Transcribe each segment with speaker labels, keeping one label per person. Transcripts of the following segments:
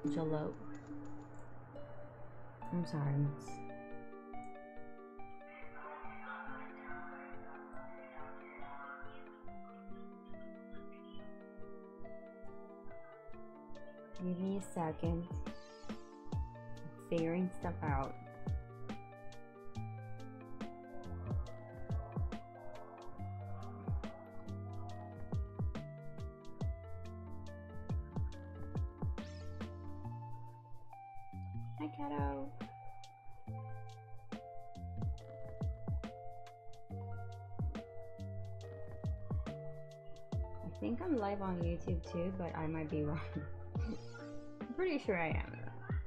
Speaker 1: Jalo. I'm sorry. Give me a second. Figuring stuff out. Hi, kiddo. I think I'm live on YouTube too, but I might be wrong. I'm pretty sure I am.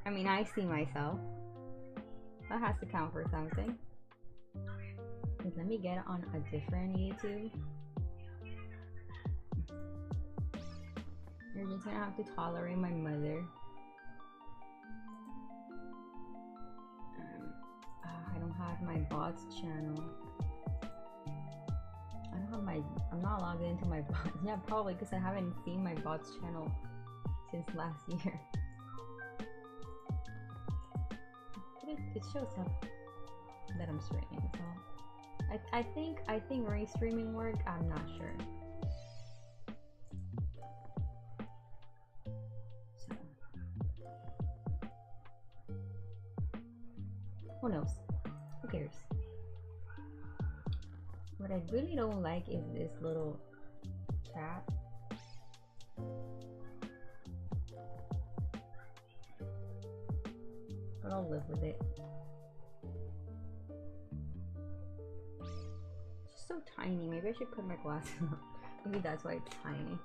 Speaker 1: I mean, I see myself. That has to count for something. Let me get on a different YouTube. You're just gonna have to tolerate my mother. I don't have my bots channel. I don't have my. I'm not logged into my bots. Yeah, probably because I haven't seen my bots channel since last year. But it shows up that I'm streaming, so I think restreaming work. I'm not sure. So who knows? Who cares? What I really don't like is this little chat. But I'll live with it. It's just so tiny. Maybe I should put my glasses on. Maybe that's why it's tiny.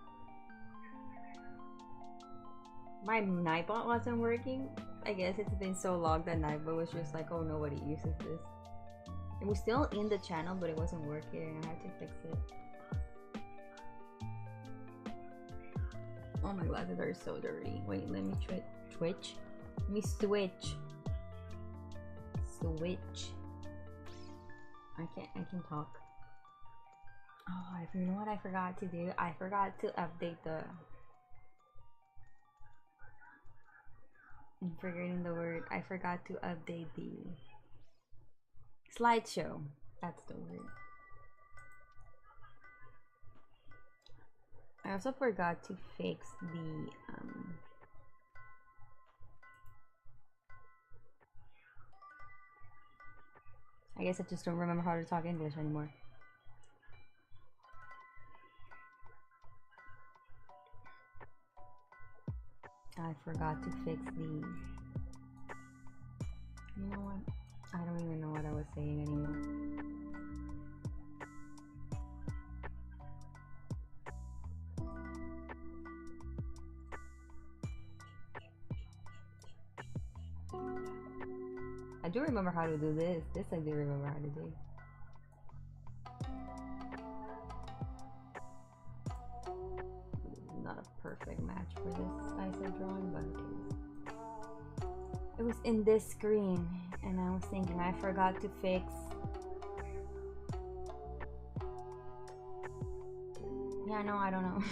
Speaker 1: My Nightbot wasn't working. I guess it's been so long that Nightbot was just like, oh, nobody uses this. It was still in the channel, but it wasn't working. I had to fix it. Oh, my glasses are so dirty. Wait, let me twitch. Let me switch. I can talk. Oh, you know what I forgot to do? I forgot to update the... I'm forgetting the word. I forgot to update the slideshow. That's the word. I also forgot to fix the I guess I just don't remember how to talk English anymore. I forgot to fix the... You know what? I don't even know what I was saying anymore. I do remember how to do this. This I do remember how to do. Not a perfect match for this ISO drawing, but it was in this screen, and I was thinking I forgot to fix. Yeah, no, I don't know.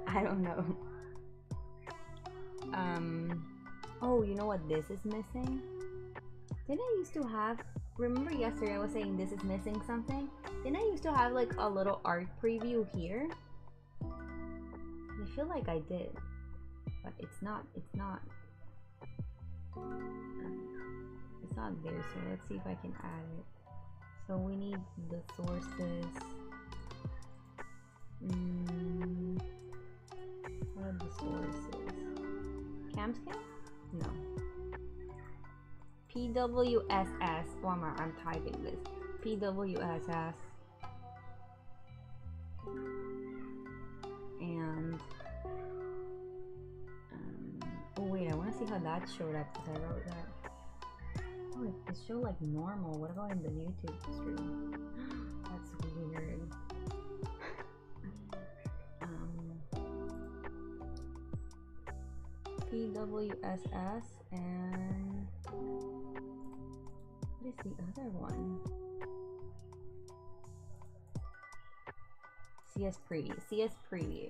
Speaker 1: I don't know. Oh, you know what this is missing? Didn't I used to have... Remember yesterday I was saying this is missing something? Didn't I used to have like a little art preview here? I feel like I did. But it's not there, so let's see if I can add it. So we need the sources. What are the sources? Camscan? No. PWSS. One more, I'm typing this. PWSS. And oh wait, I want to see how that showed up because I wrote that. Oh, it showed like normal. What about in the YouTube stream? That's weird. PWSS and what is the other one? CS Preview. CS Preview.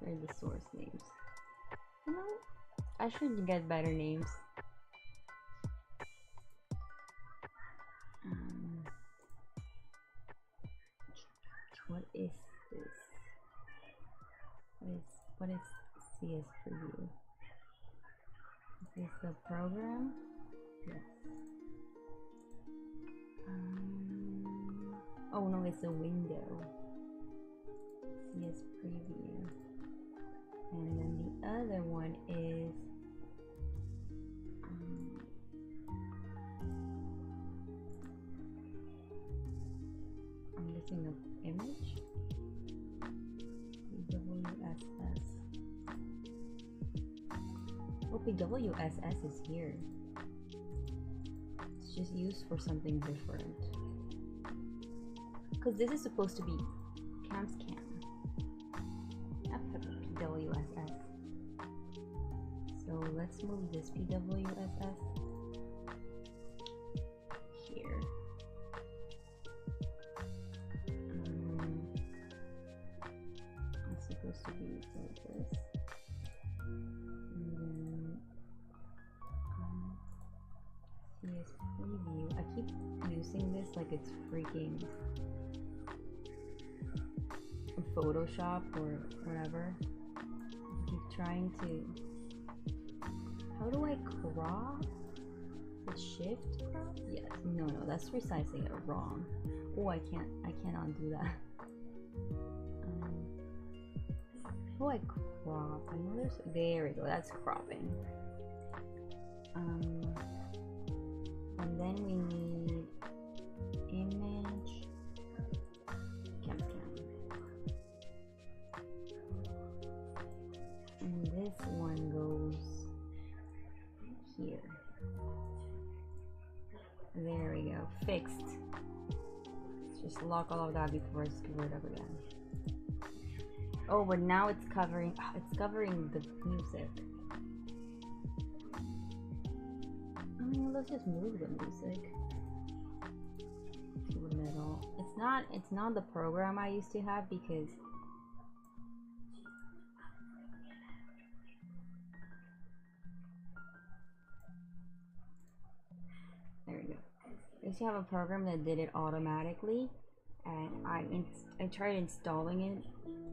Speaker 1: Where are the source names? You know, I should get better names. What is this? What is CS Preview? Is this the program? Yes. Oh no, it's a window. CS Preview. And then the other one is I'm missing an image. PWSS. Well, PWSS is here. It's just used for something different. Because this is supposed to be Cam's Cam. That's PWSS. So let's move this PWSS here. It's supposed to be like this. And then CS Preview. I keep using this like it's freaking Photoshop or whatever. I keep trying to. How do I crop? The shift crop? Yes. No, that's resizing it wrong. Oh, I can't undo that. How do I crop? I know there we go. That's cropping. And then we need image. Cam. And this one goes here. There we go. Fixed. Let's just lock all of that before I screw it up again. Oh, but now it's covering. Oh, it's covering the music. I mean, let's just move the music to the middle. It's not the program I used to have because there we go. I used to have a program that did it automatically, and I tried installing it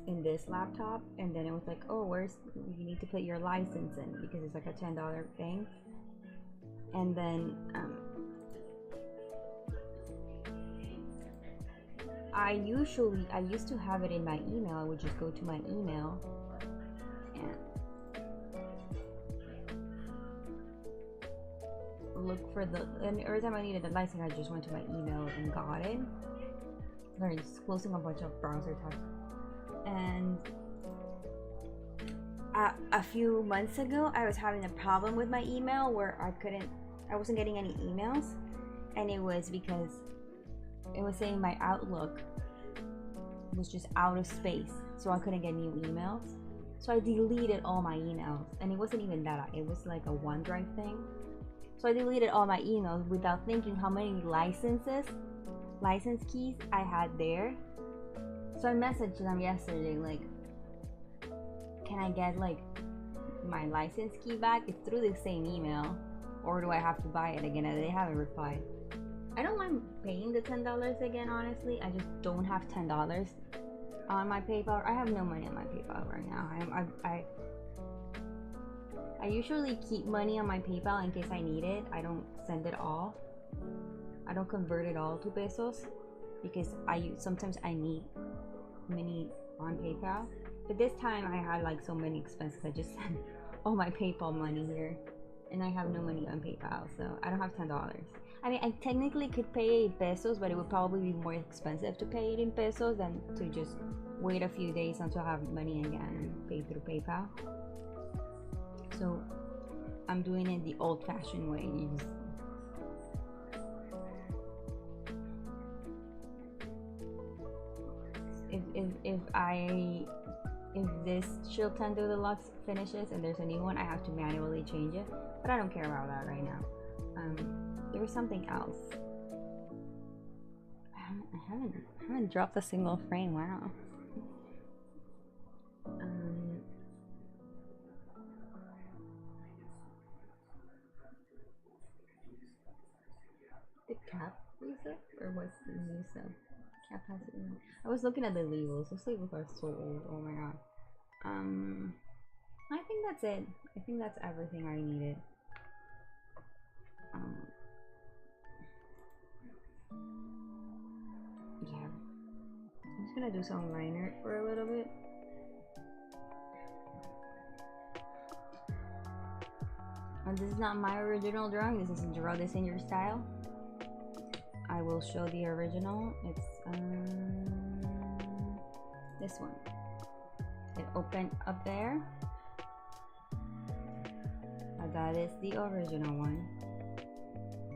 Speaker 1: in this laptop, and then it was like, oh, you need to put your license in because it's like a $10 thing. And then I used to have it in my email. I would just go to my email and look for and every time I needed a license, I just went to my email and got it. Sorry, just closing a bunch of browser tabs. And a few months ago, I was having a problem with my email where I wasn't getting any emails, and it was because it was saying my Outlook was just out of space, so I couldn't get new emails. So I deleted all my emails, and it wasn't even that. It was like a OneDrive thing. So I deleted all my emails without thinking how many license keys I had there. So I messaged them yesterday, like, can I get like my license key back? It's through the same email, or do I have to buy it again? And they haven't replied. I don't mind paying the $10 again, honestly. I just don't have $10 on my PayPal. I have no money on my PayPal right now. I usually keep money on my PayPal in case I need it. I don't send it all. I don't convert it all to pesos because sometimes I need money on PayPal. But this time I had like so many expenses. I just sent all my PayPal money here, and I have no money on PayPal, so I don't have $10. I mean, I technically could pay in pesos, but it would probably be more expensive to pay it in pesos than to just wait a few days until I have money again and pay through PayPal. So I'm doing it the old-fashioned way. If this Shield Tendo Deluxe finishes and there's a new one, I have to manually change it, but I don't care about that right now. There was something else. I haven't dropped a single frame. Wow. stuff? Or what's the new stuff? I was looking at the labels. Those labels are so old. Oh my god. I think that's it. I think that's everything I needed. Yeah. I'm just gonna do some line art for a little bit. And this is not my original drawing. This is Draw This in Your Style. I will show the original. It's this one. It opened up there. That is the original one.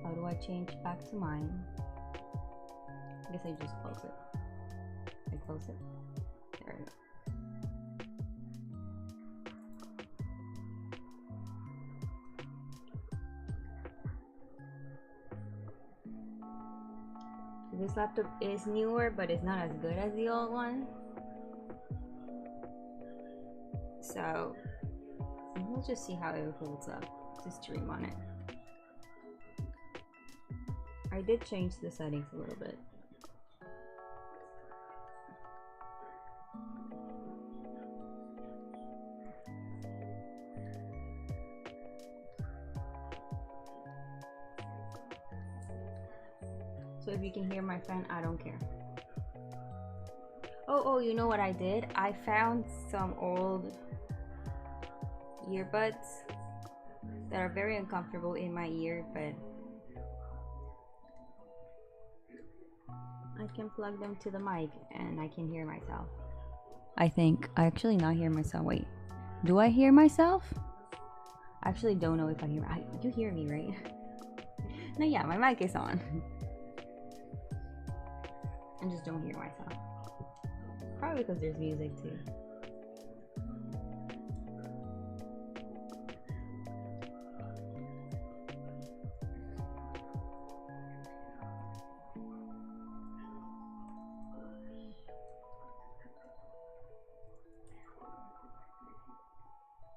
Speaker 1: How do I change back to mine? I guess I just close it. I close it. There we go. This laptop is newer, but it's not as good as the old one. So we'll just see how it holds up to stream on it. I did change the settings a little bit. So if you can hear my fan, I don't care. Oh, you know what I did? I found some old earbuds that are very uncomfortable in my ear, but I can plug them to the mic and I can hear myself. I think. I actually not hear myself. Wait, do I hear myself? I actually don't know if I hear. You hear me, right? No, yeah, my mic is on. I just don't hear myself. Probably because there's music too.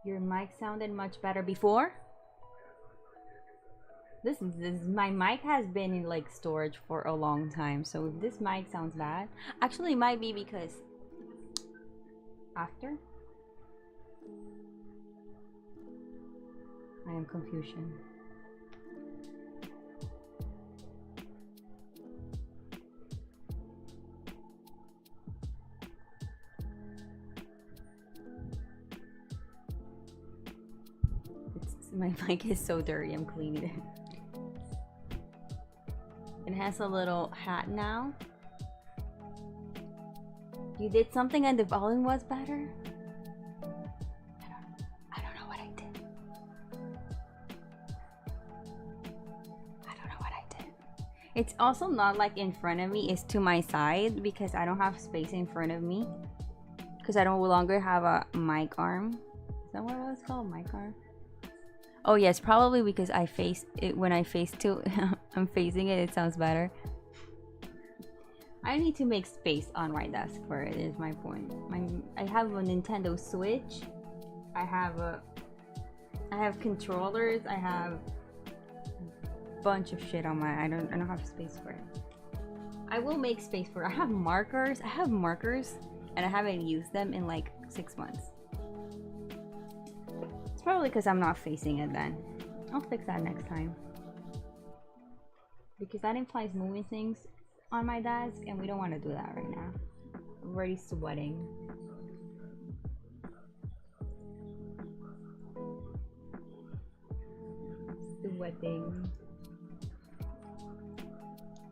Speaker 1: Your mic sounded much better before. This my mic has been in like storage for a long time, so if this mic sounds bad, actually it might be because after I am Confucian. My mic is so dirty, I'm cleaning it. It has a little hat now. You did something and the volume was better? I don't know what I did. I don't know what I did. It's also not like in front of me, it's to my side because I don't have space in front of me. Because I no longer have a mic arm. Is that what it was called? Mic arm? Oh yes, probably because I face it when I face to I'm facing it, it sounds better. I need to make space on my desk for it is my point. I have a Nintendo Switch. I have controllers. I have a bunch of shit on my I don't have space for it. I will make space for it. I have markers and I haven't used them in like 6 months. It's probably because I'm not facing it then. I'll fix that next time. Because that implies moving things on my desk and we don't want to do that right now. I'm already sweating. Sweating.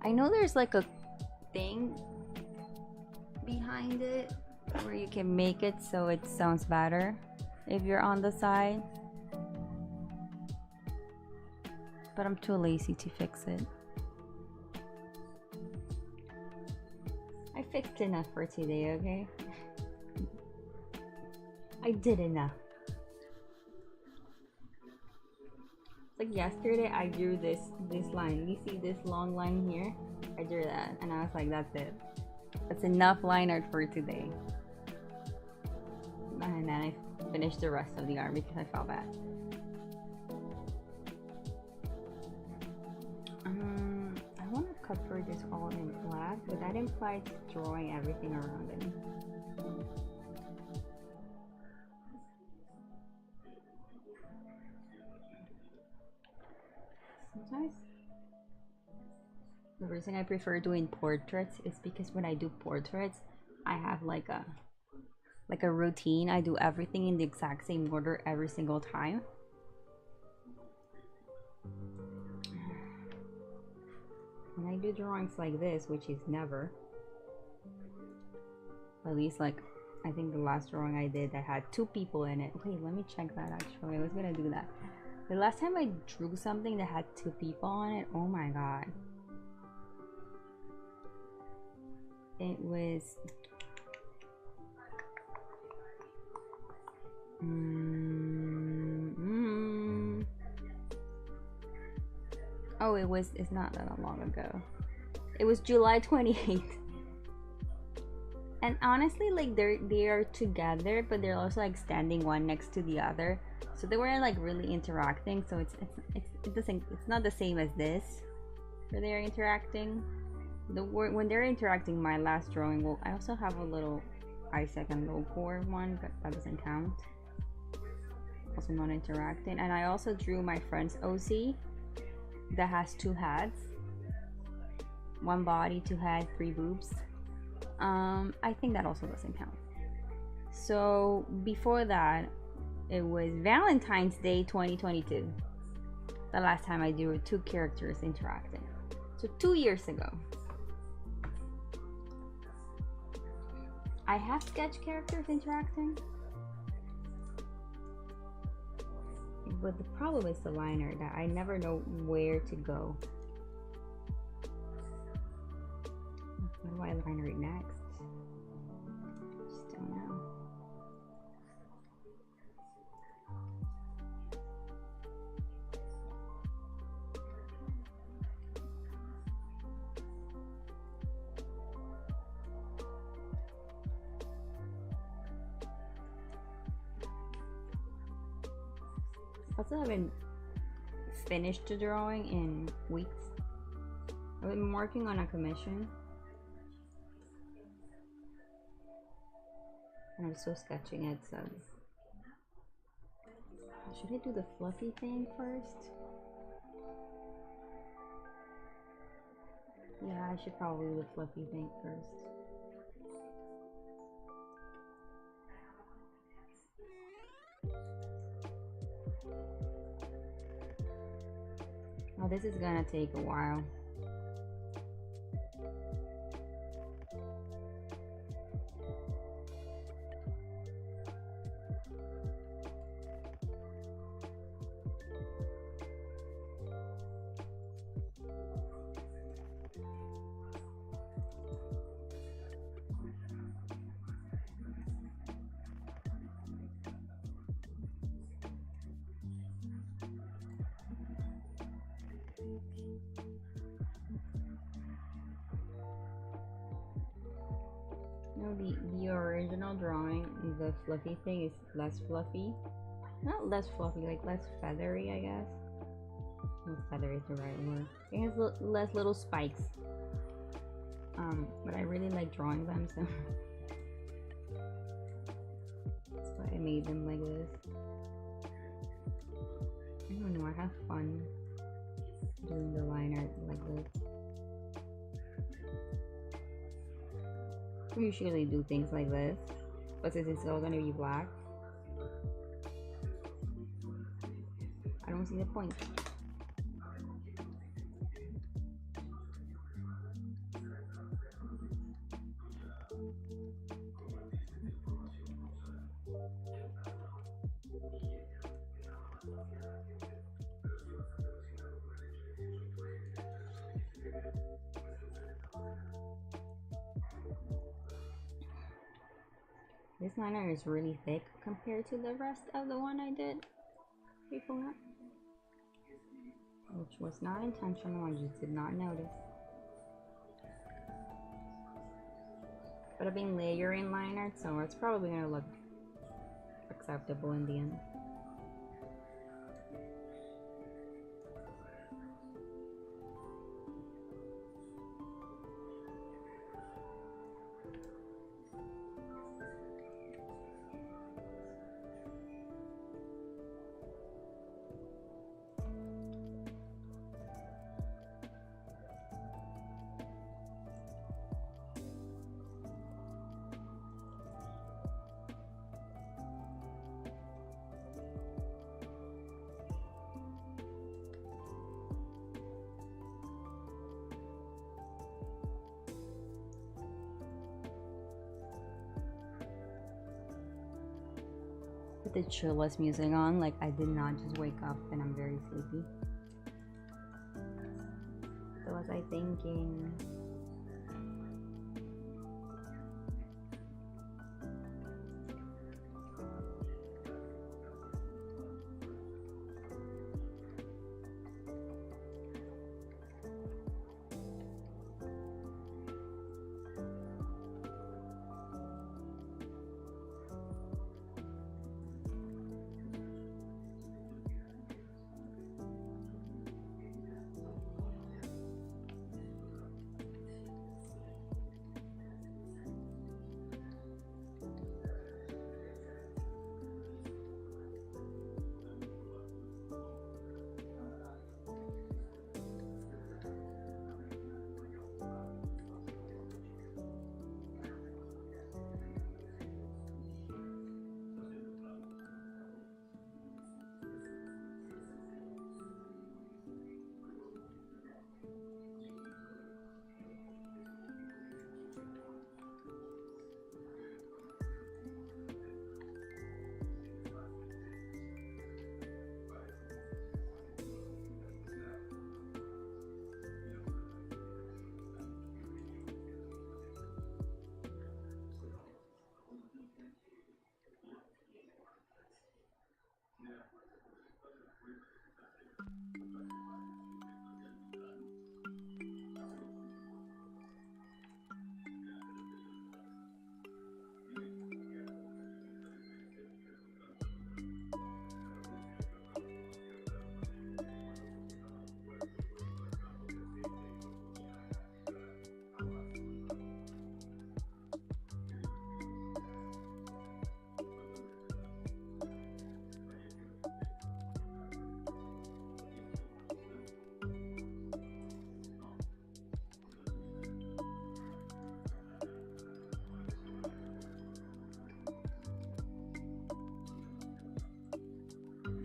Speaker 1: I know there's like a thing behind it where you can make it so it sounds better if you're on the side, but I'm too lazy to fix it. I fixed enough for today, okay? I did enough. Like yesterday I drew this line. You see this long line here? I drew that and I was like, that's it. That's enough line art for today. And then I finished the rest of the arm because I felt bad. I want to cover this all in black, but that implies drawing everything around it. Sometimes the reason I prefer doing portraits is because when I do portraits, I have like a routine. I do everything in the exact same order every single time. When I do drawings like this, which is never, at least like I think the last drawing I did that had 2 people in it. Wait, let me check that actually. I was gonna do that. The last time I drew something that had 2 people on it, oh my god. It was oh, it's not that long ago. It was July 28th. And honestly, like they are together, but they're also like standing one next to the other. So they weren't like really interacting, so it's not the same as this where they're interacting. When they're interacting, my last drawing, well, I also have a little Isaac and Locor one, but that doesn't count. Also not interacting. And I also drew my friend's OC that has 2 heads, 1 body, 2 heads, 3 boobs. I think that also doesn't count. So before that, it was Valentine's Day 2022, the last time I drew 2 characters interacting. So 2 years ago. I have sketch characters interacting, but the problem is the liner that I never know where to go. Where do I liner it next? Just don't know. I still haven't finished the drawing in weeks. I've been working on a commission. And I'm still sketching it, so should I do the fluffy thing first? Yeah, I should probably do the fluffy thing first. Oh, this is gonna take a while. No, the original drawing, the fluffy thing is less fluffy. Not less fluffy, like less feathery, I guess. Well, feathery is the right word. It has less little spikes. But I really like drawing them, so that's why I made them like this. I don't know, I have fun doing the liner like this. I usually do things like this, but since it's all gonna be black, I don't see the point. This liner is really thick compared to the rest of the one I did before, which was not intentional, I just did not notice. But I've been layering liner, so it's probably gonna look acceptable in the end. the chillest music on. Like, I did not just wake up and I'm very sleepy. So was I thinking?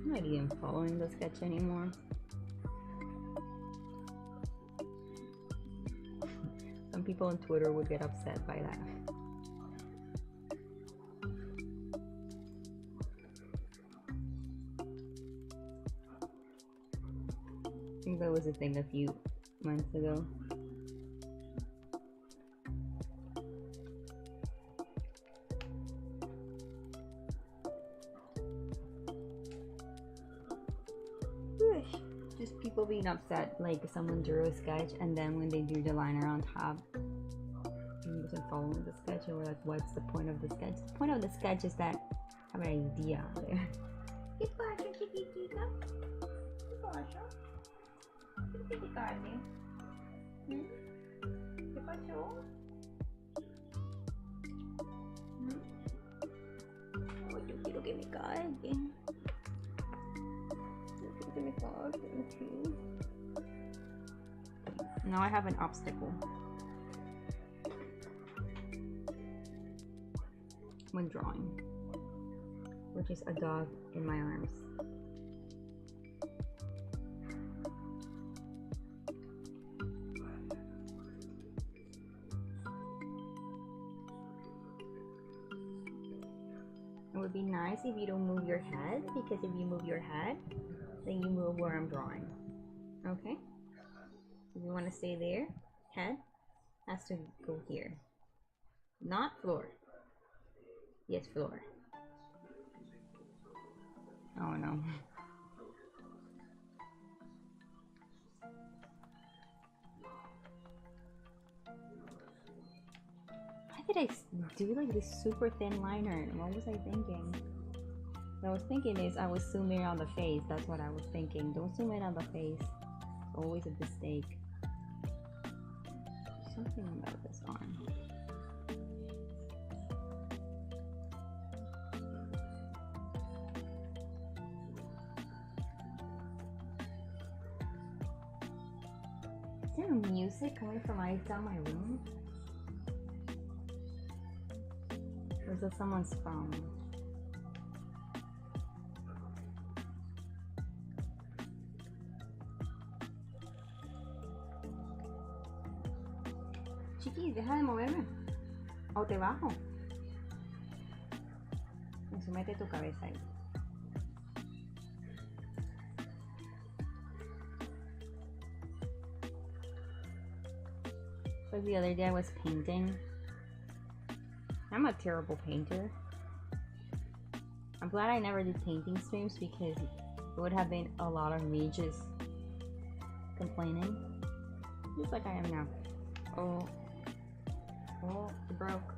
Speaker 1: I'm not even following the sketch anymore. Some people on Twitter would get upset by that. I think that was a thing a few months ago. Just people being upset, like someone drew a sketch and then when they do the liner on top, you wasn't following the sketch, and we're like, what's the point of the sketch? The point of the sketch is that I have an idea there. ¿Qué pasa, chiquitita? ¿Qué pasa? ¿Qué te carne? ¿Qué pasó? Oh, yo quiero que me carguen. Now I have an obstacle when drawing, which is a dog in my arms. It would be nice if you don't move your head, because if you move your head, then you move where I'm drawing. Okay? If you want to stay there, head has to go here. Not floor. Yes, floor. Oh no. Why did I do like this super thin liner? What was I thinking? What I was thinking is I was zooming on the face. That's what I was thinking. Don't zoom in on the face. It's always a mistake. Something about this arm. Is there music coming from outside my room? Or is that someone's phone? Chiqui, deja de moverme. O te bajo. Eso, mete tu cabeza ahí. Like the other day I was painting. I'm a terrible painter. I'm glad I never did painting streams because it would have been a lot of me just complaining. Just like I am now. Oh, it broke.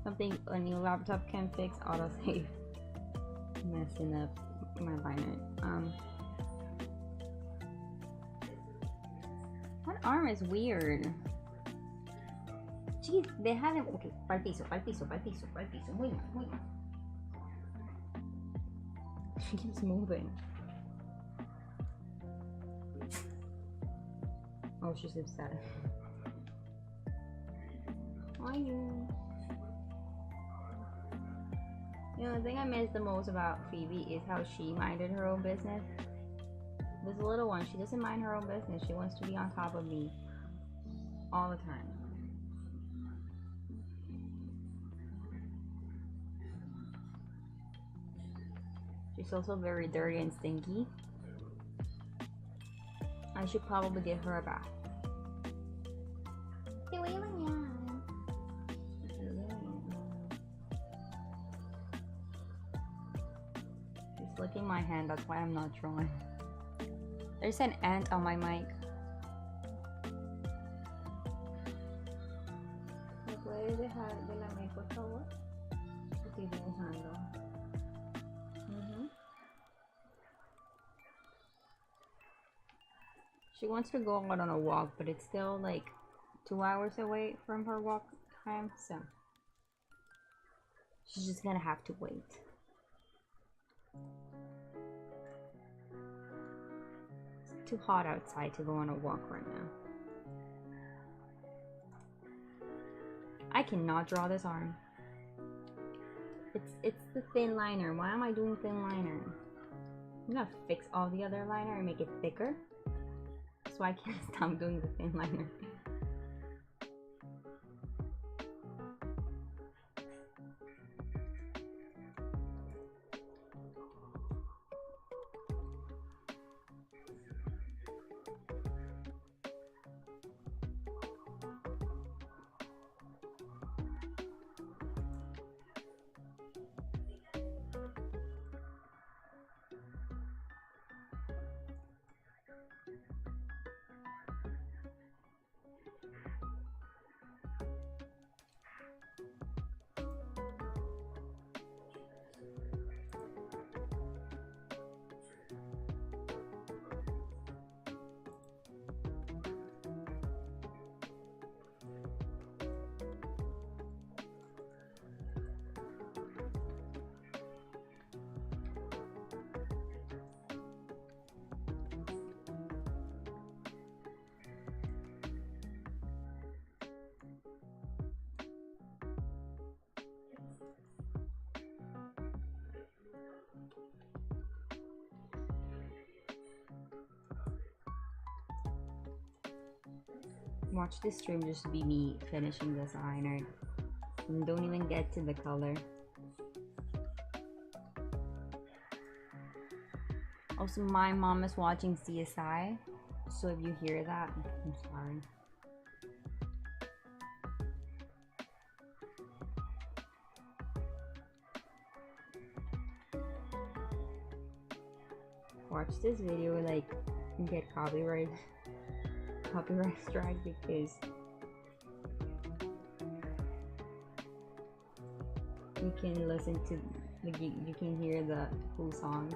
Speaker 1: Something a new laptop can fix. Autosave. Messing up my liner. That arm is weird. Jeez, they haven't. Okay, pa'l piso. Muy mal. She keeps moving. Oh, she's upset. Why you? You know, the thing I miss the most about Phoebe is how she minded her own business. This little one, she doesn't mind her own business. She wants to be on top of me all the time. She's also very dirty and stinky. I should probably give her a bath. She's licking my hand, that's why I'm not drawing. There's an ant on my mic. ¿Me puedes dejar de la mic, por favor? Estoy dibujando. She wants to go out on a walk, but it's still like 2 hours away from her walk time, so she's just gonna have to wait. It's too hot outside to go on a walk right now. I cannot draw this arm. It's the thin liner. Why am I doing thin liner? I'm gonna fix all the other liner and make it thicker. So I can't stop doing the thin liner. Watch this stream just be me finishing this liner. And don't even get to the color. Also, my mom is watching CSI, so if you hear that, I'm sorry. Watch this video like get copyright strike because you can listen to like you can hear the full song.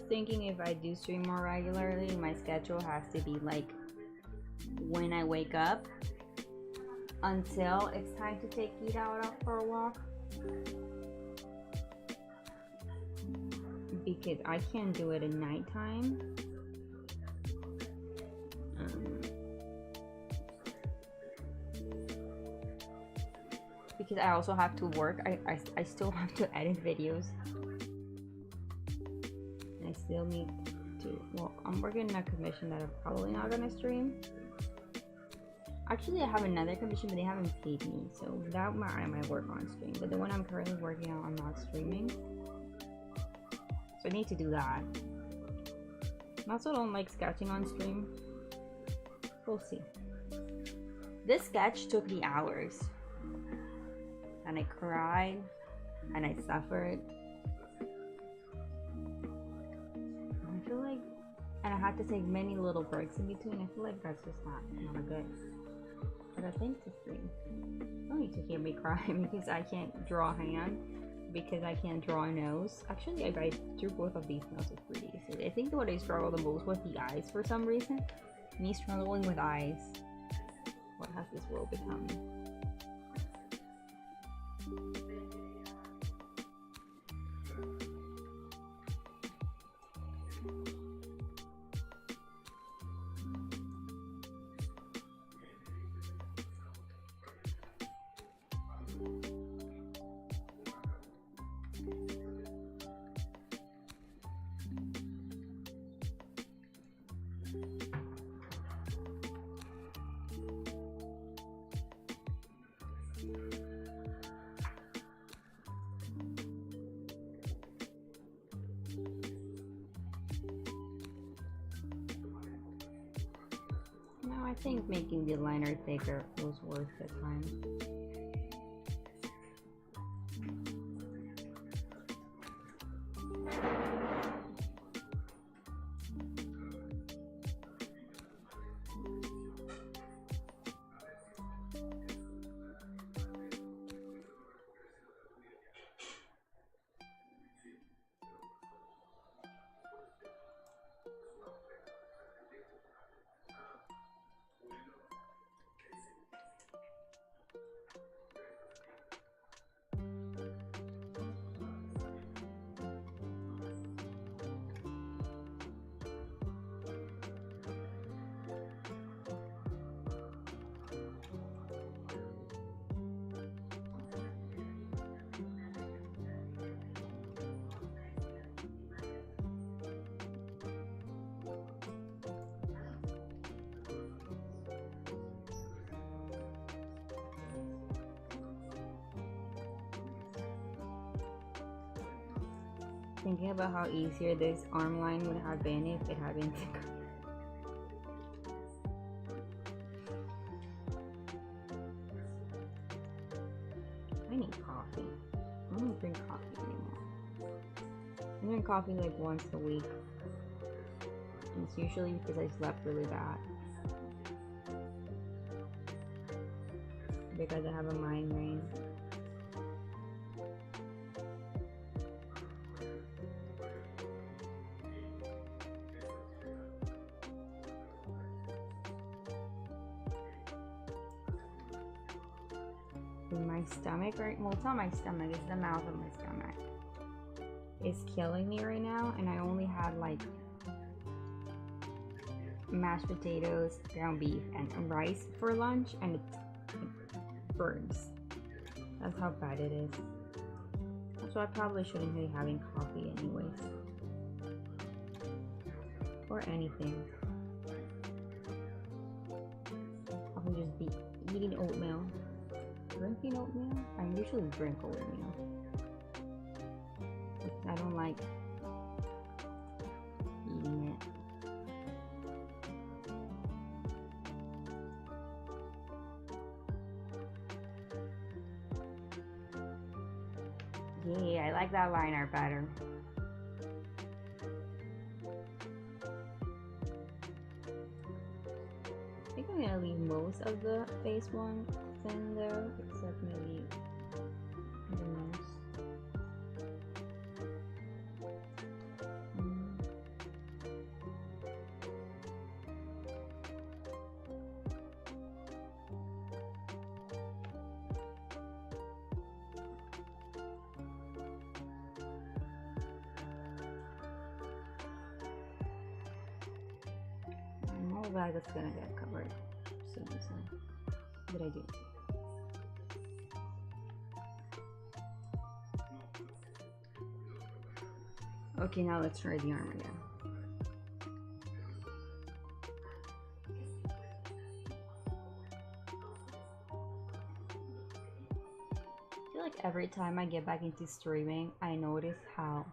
Speaker 1: Thinking if I do stream more regularly, my schedule has to be like when I wake up until it's time to take Ida out for a walk. because I can't do it at nighttime. Because I also have to work. I still have to edit videos. I still need to, well, I'm working on a commission that I'm probably not gonna stream. Actually, I have another commission, but they haven't paid me, so that I might work on stream. But the one I'm currently working on, I'm not streaming. So I need to do that. I also don't like sketching on stream. We'll see. This sketch took me hours. And I cried. And I suffered. I feel like... And I had to take many little breaks in between. I feel like that's just not good. But I think to stream. You don't need to hear me cry because I can't draw a hand. Because I can't draw a nose. Actually, I drew both of these noses pretty easily. I think what I struggle the most was the eyes for some reason. Me struggling with eyes. What has this world become? I think making the liner thicker was worth the time. Thinking about how easier this arm line would have been if it had been thicker. I need coffee. I don't drink coffee anymore. I drink coffee like once a week. And it's usually because I slept really bad. Because I have a migraine. My stomach, right? Well, it's not my stomach, it's the mouth of my stomach. It's killing me right now, and I only had like mashed potatoes, ground beef, and rice for lunch, and it burns. That's how bad it is. So I probably shouldn't be having coffee anyways. Or anything. I will just be eating oatmeal. Drinking oatmeal? I usually drink oatmeal. I don't like eating it. Yeah, I like that liner better. I think I'm gonna leave most of the face one in there, except maybe the nose. My bag is gonna get covered soon, so what did I do? Okay, now let's try the arm again. I feel like every time I get back into streaming, I notice how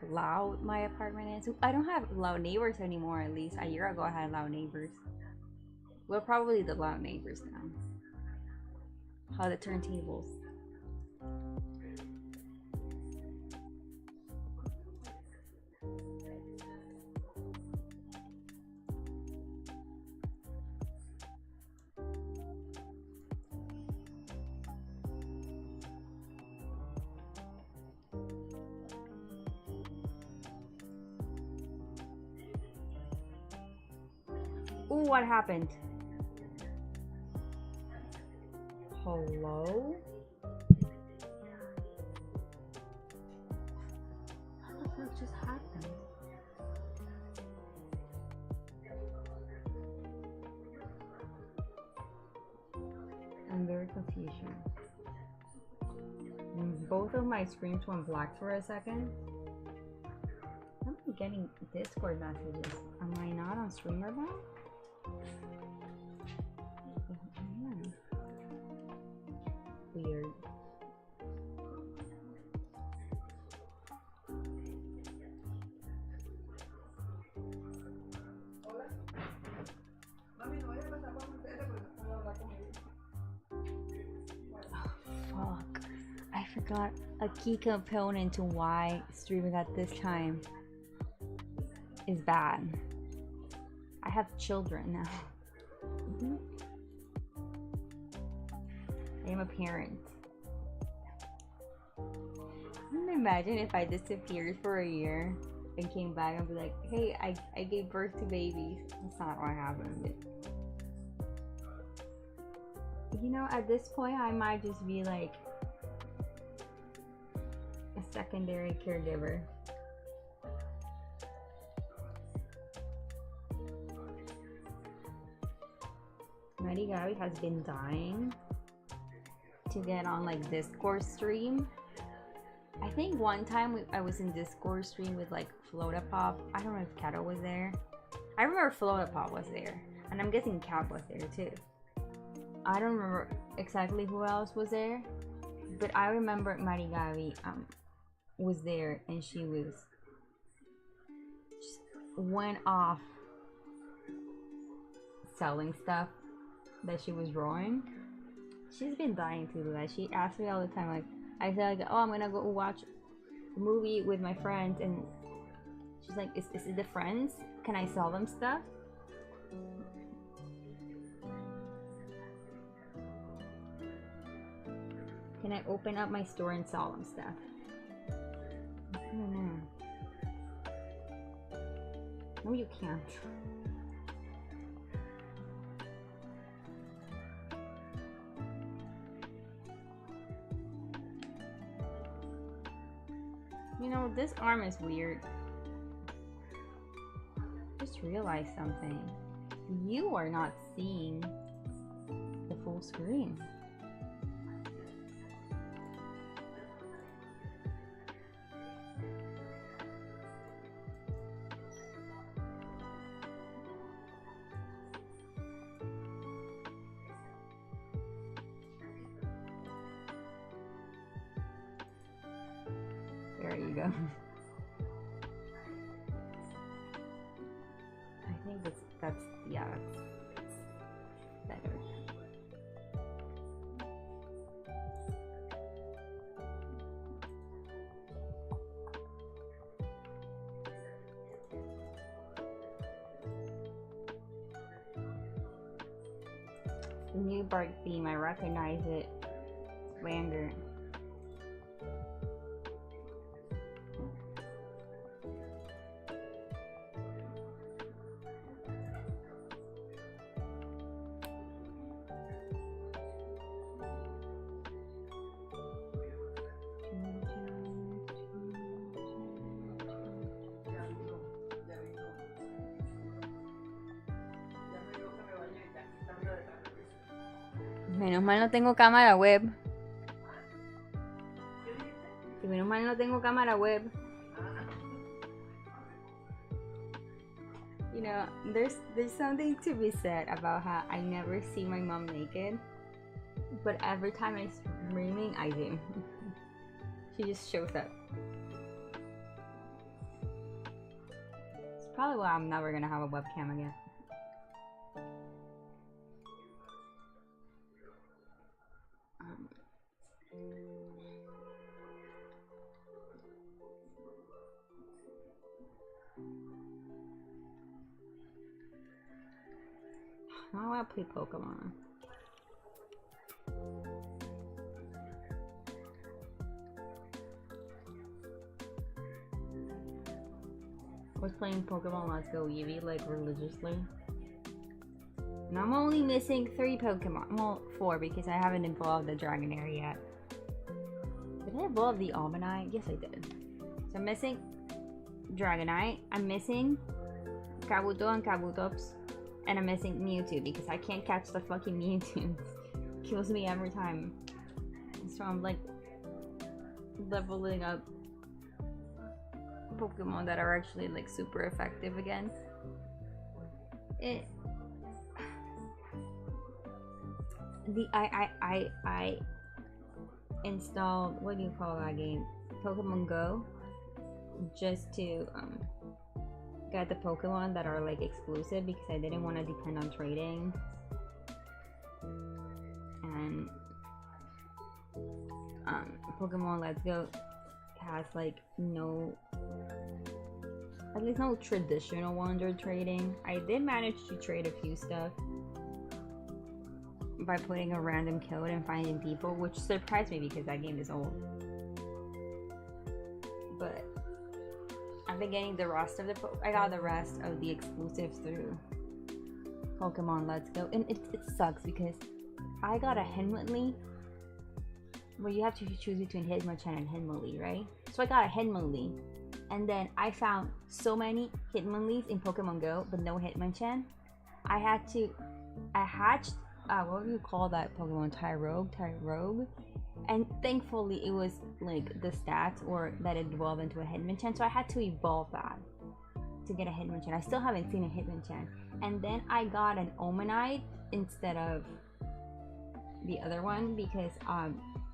Speaker 1: loud my apartment is. I don't have loud neighbors anymore, at least. A year ago I had loud neighbors. We're probably the loud neighbors now. How the turntables. Ooh, what happened? Hello? What the fuck just happened? I'm very confused. Both of my screens went black for a second. I'm getting Discord messages. Am I not on streamer now? Weird. Oh, fuck. I forgot a key component to why streaming at this time is bad. I have children now. I am a parent. Can you imagine if I disappeared for a year and came back and be like, hey, I gave birth to babies. That's not what happened. You know, at this point, I might just be like a secondary caregiver. Maddie Gabby has been dying to get on like Discord stream. I think one time I was in Discord stream with like Floata Pop. I don't know if Kato was there. I remember Floata Pop was there, and I'm guessing Cap was there too. I don't remember exactly who else was there, but I remember Maddie Gabby was there, and she went off selling stuff that she was drawing. She's been dying to do that. She asks me all the time, like, I feel like, oh, I'm gonna go watch a movie with my friends, and she's like, is it the friends? Can I sell them stuff? Can I open up my store and sell them stuff? I don't know. No, you can't. You know, this arm is weird. Just realized something. You are not seeing the full screen. There you go. I think that's yeah, that's better. New bark theme, I recognize it. Lander. Menos mal no tengo cámara web. Menos mal no tengo cámara web. You know, there's something to be said about how I never see my mom naked, but every time I'm screaming, I do. She just shows up. It's probably why I'm never gonna have a webcam again. I want to play Pokemon. I was playing Pokemon Let's Go Eevee like religiously. And I'm only missing 3 Pokemon. Well, 4 because I haven't evolved the Dragonair yet. Did I evolve the Almanite? Yes, I did. So I'm missing Dragonite. I'm missing Kabuto and Kabutops. And I'm missing Mewtwo because I can't catch the fucking Mewtwo. Kills me every time. So I'm like leveling up Pokemon that are actually like super effective again. I installed, what do you call that game? Pokemon Go, just to get the Pokemon that are like exclusive because I didn't want to depend on trading. And Pokemon Let's Go has like at least no traditional wonder trading. I did manage to trade a few stuff by putting a random code and finding people, which surprised me because that game is old. But I've been getting the rest of I got the rest of the exclusives through Pokemon Let's Go, and it sucks because I got a Hitmonlee where you have to choose between Hitmonchan and Hitmonlee, right? So I got a Hitmonlee, and then I found so many Hitmonlees in Pokemon Go, but no Hitmonchan. I hatched, what do you call that Pokemon? Tyrogue? And thankfully it was like the stats or that it evolved into a Hitmonchan, so I had to evolve that to get a Hitmonchan. I still haven't seen a Hitmonchan. And then I got an Omanite instead of the other one because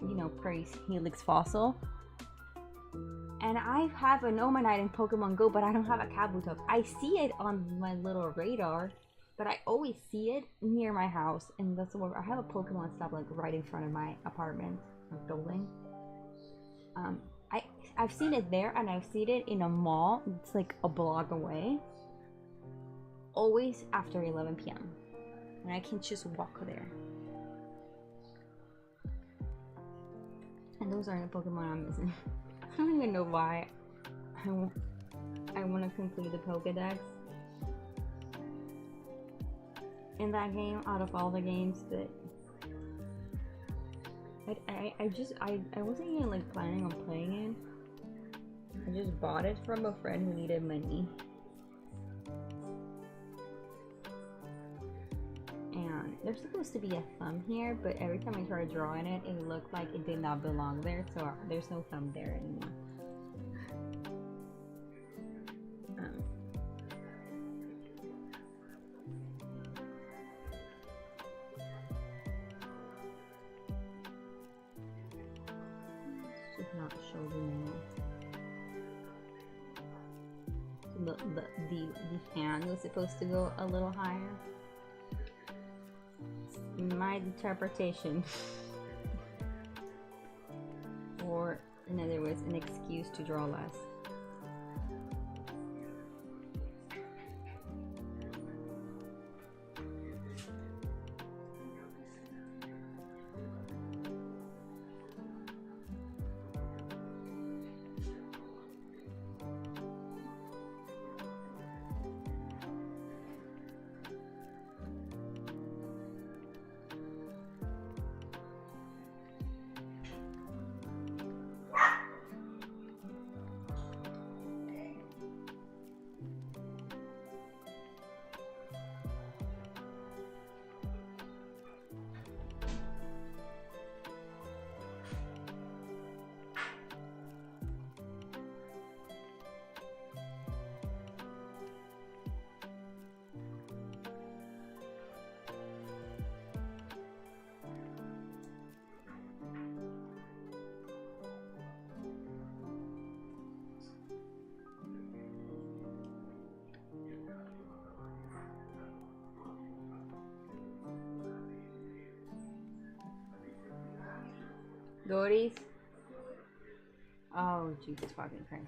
Speaker 1: you know, praise Helix Fossil. And I have an Omanite in Pokemon Go, but I don't have a Kabuto. I see it on my little radar, but I always see it near my house, and that's where I have a Pokemon stop like right in front of my apartment building. I've seen it there, and I've seen it in a mall. It's like a block away. Always after 11 p.m. and I can just walk there. And those are the Pokemon I'm missing. I don't even know why I want to complete the Pokédex in that game out of all the games, but I wasn't even like planning on playing it. I just bought it from a friend who needed money. And there's supposed to be a thumb here, but every time I tried drawing it, it looked like it did not belong there, so there's no thumb there anymore. It's not showing now. The hand was supposed to go a little higher. My interpretation. Or in other words, an excuse to draw less. Doris. Oh, Jesus fucking Christ.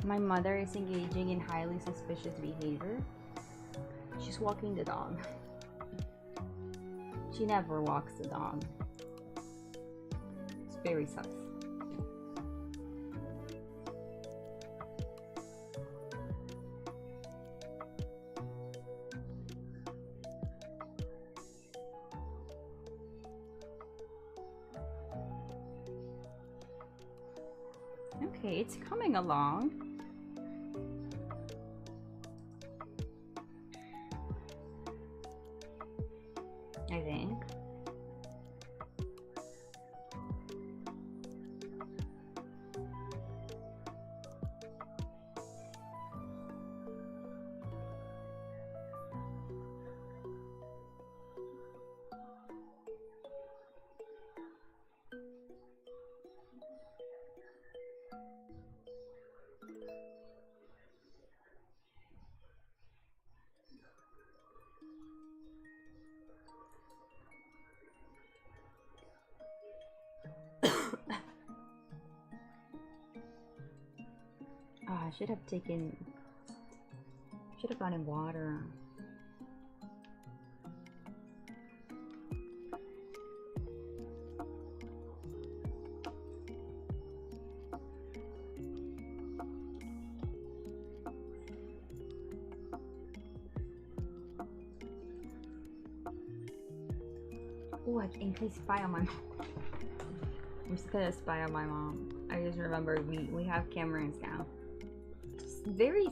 Speaker 1: My mother is engaging in highly suspicious behavior. She's walking the dog. She never walks the dog. It's very sus. Okay, it's coming along. I think. I should have gotten water. Oh, in case spy on my mom. I'm just gonna spy on my mom. I just remember we have cameras now. Very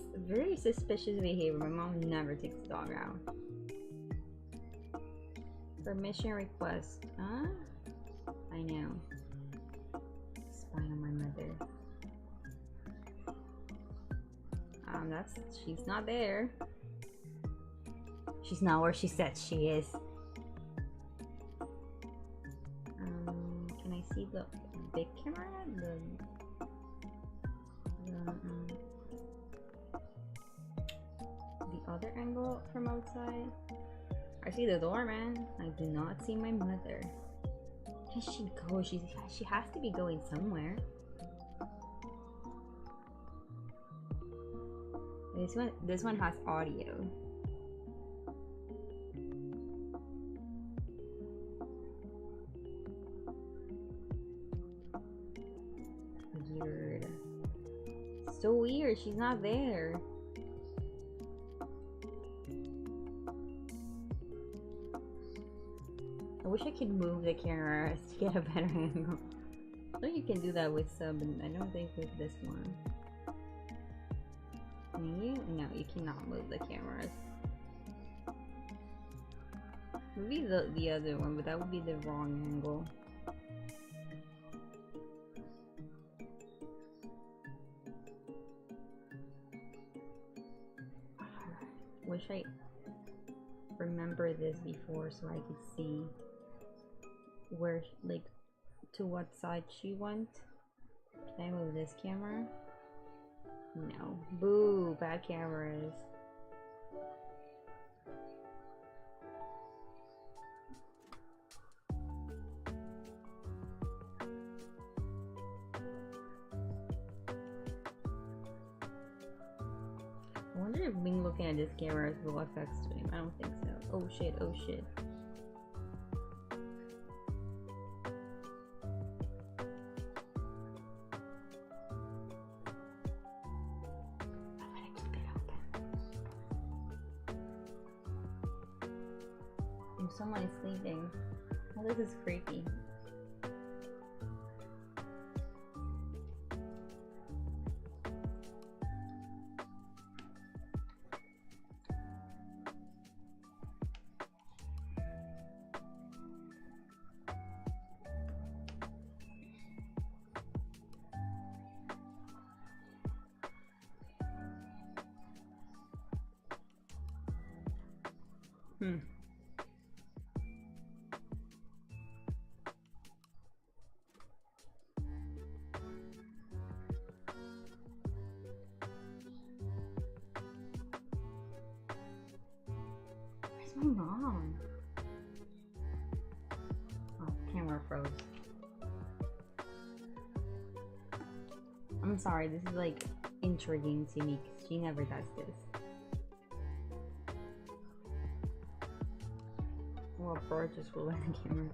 Speaker 1: suspicious behavior. My mom never takes the dog out. Permission request. Huh? I know. Spy on my mother. She's not there. She's not where she said she is. Can I see the big camera? The other angle from outside. I see the door, man. I do not see my mother. Can she go? She has to be going somewhere. This one has audio. Weird. So weird. She's not there. I wish I could move the camera to get a better angle. So you can do that with sub, and I don't think with this one. Can you? No, you cannot move the cameras. Maybe the other one, but that would be the wrong angle. Wish I remember this before so I could see where, like, to what side she went. Can I move this camera? No. Boo, bad cameras. I wonder if me looking at this camera will affect stream. I don't think so. Oh shit, oh shit. Someone is sleeping. Oh, this is creepy. Where's my mom? Oh, camera froze. I'm sorry, this is like intriguing to me because she never does this. Well, bird just flew in the camera.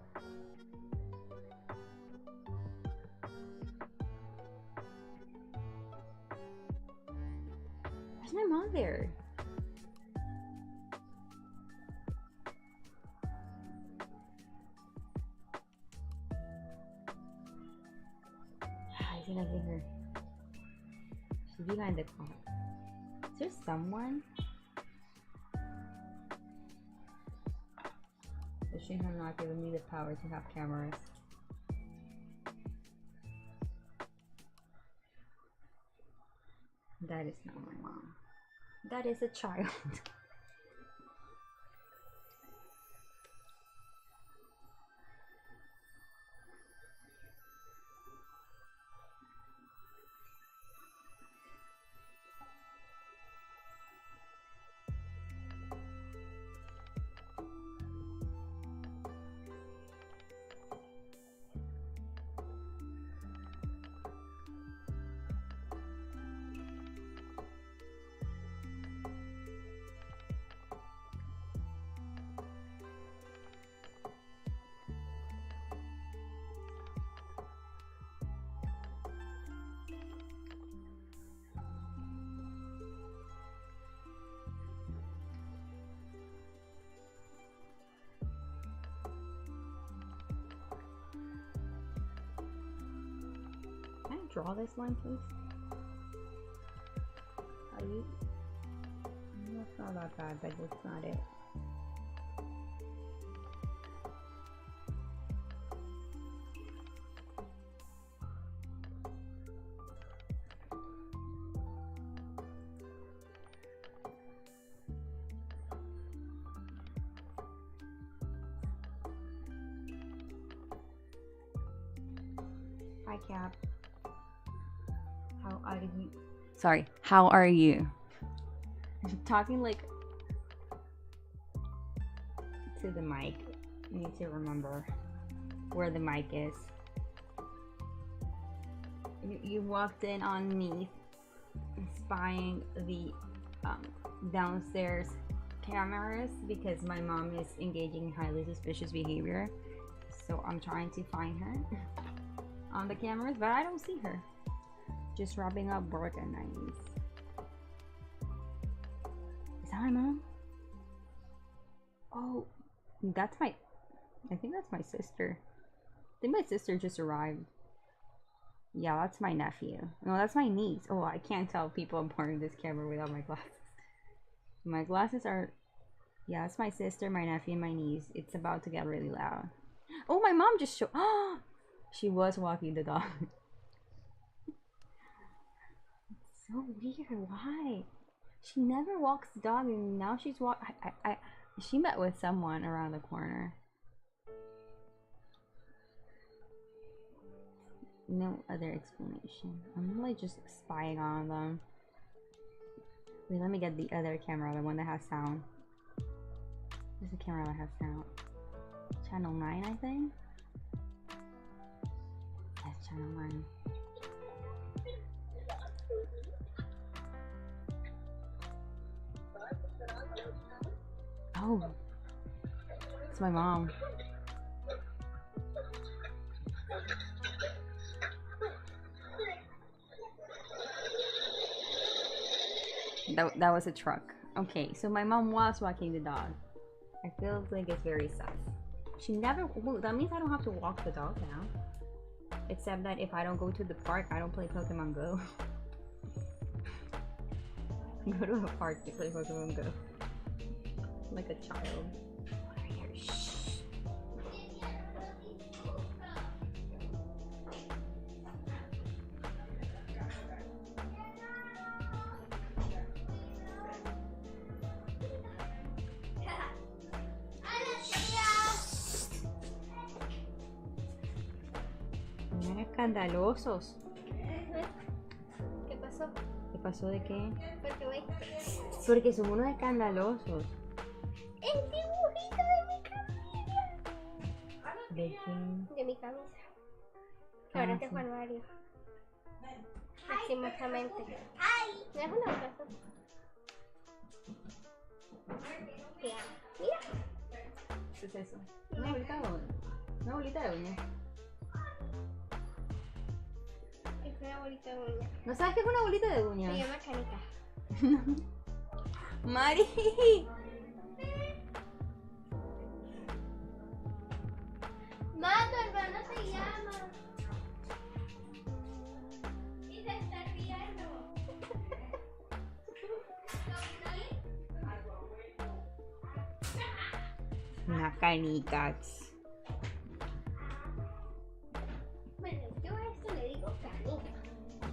Speaker 1: Where's my mom there? I think I see her. She's behind the clock. Is there someone? Wishing her not giving me the power to have cameras. That is not my mom. That is a child. Can I draw this line, please? Are you? No, it's not that bad, but it's not it. Hi, Cap. How are you? Sorry, how are you? I'm talking like to the mic. You need to remember where the mic is. You walked in on me spying the downstairs cameras because my mom is engaging in highly suspicious behavior. So I'm trying to find her on the cameras, but I don't see her. Just wrapping up work at 90s. Is that my mom? Oh, that's my... I think that's my sister. I think my sister just arrived. Yeah, that's my nephew. No, that's my niece. Oh, I can't tell people apart in this camera without my glasses. My glasses are... Yeah, that's my sister, my nephew, and my niece. It's about to get really loud. Oh, my mom just showed... Oh! She was walking the dog. It's so weird. Why? She never walks the dog, and now she's she met with someone around the corner. No other explanation. I'm like just spying on them. Wait, let me get the other camera, the one that has sound. There's a camera that has sound. Channel 9, I think? Yes, channel 9. Oh. It's my mom. That was a truck. Okay, so my mom was walking the dog. I feel like it's very sus. She never... Well, that means I don't have to walk the dog now. Except that if I don't go to the park, I don't play Pokemon Go. Go to a park to play Pokemon Go. Like a child. Shh. Miren, escandalosos.
Speaker 2: ¿Qué pasó?
Speaker 1: ¿Qué pasó de qué?
Speaker 2: Porque voy.
Speaker 1: Porque son unos escandalosos.
Speaker 2: El dibujito de mi camisa.
Speaker 1: ¿De quién?
Speaker 2: De mi camisa. Ahora te
Speaker 1: sí.
Speaker 2: Juan Mario. Lastimosamente. ¿Me das un abrazo? Te amo. Mira.
Speaker 1: ¿Qué es eso? Una bolita de uña. Una bolita de uña.
Speaker 2: Es una bolita de uña.
Speaker 1: ¿No sabes qué es una bolita de uña?
Speaker 2: Se llama canica.
Speaker 1: Mari.
Speaker 2: Mato, hermano, se llama. Y se está riendo.
Speaker 1: Una canica.
Speaker 2: Bueno, yo a esto le digo canica.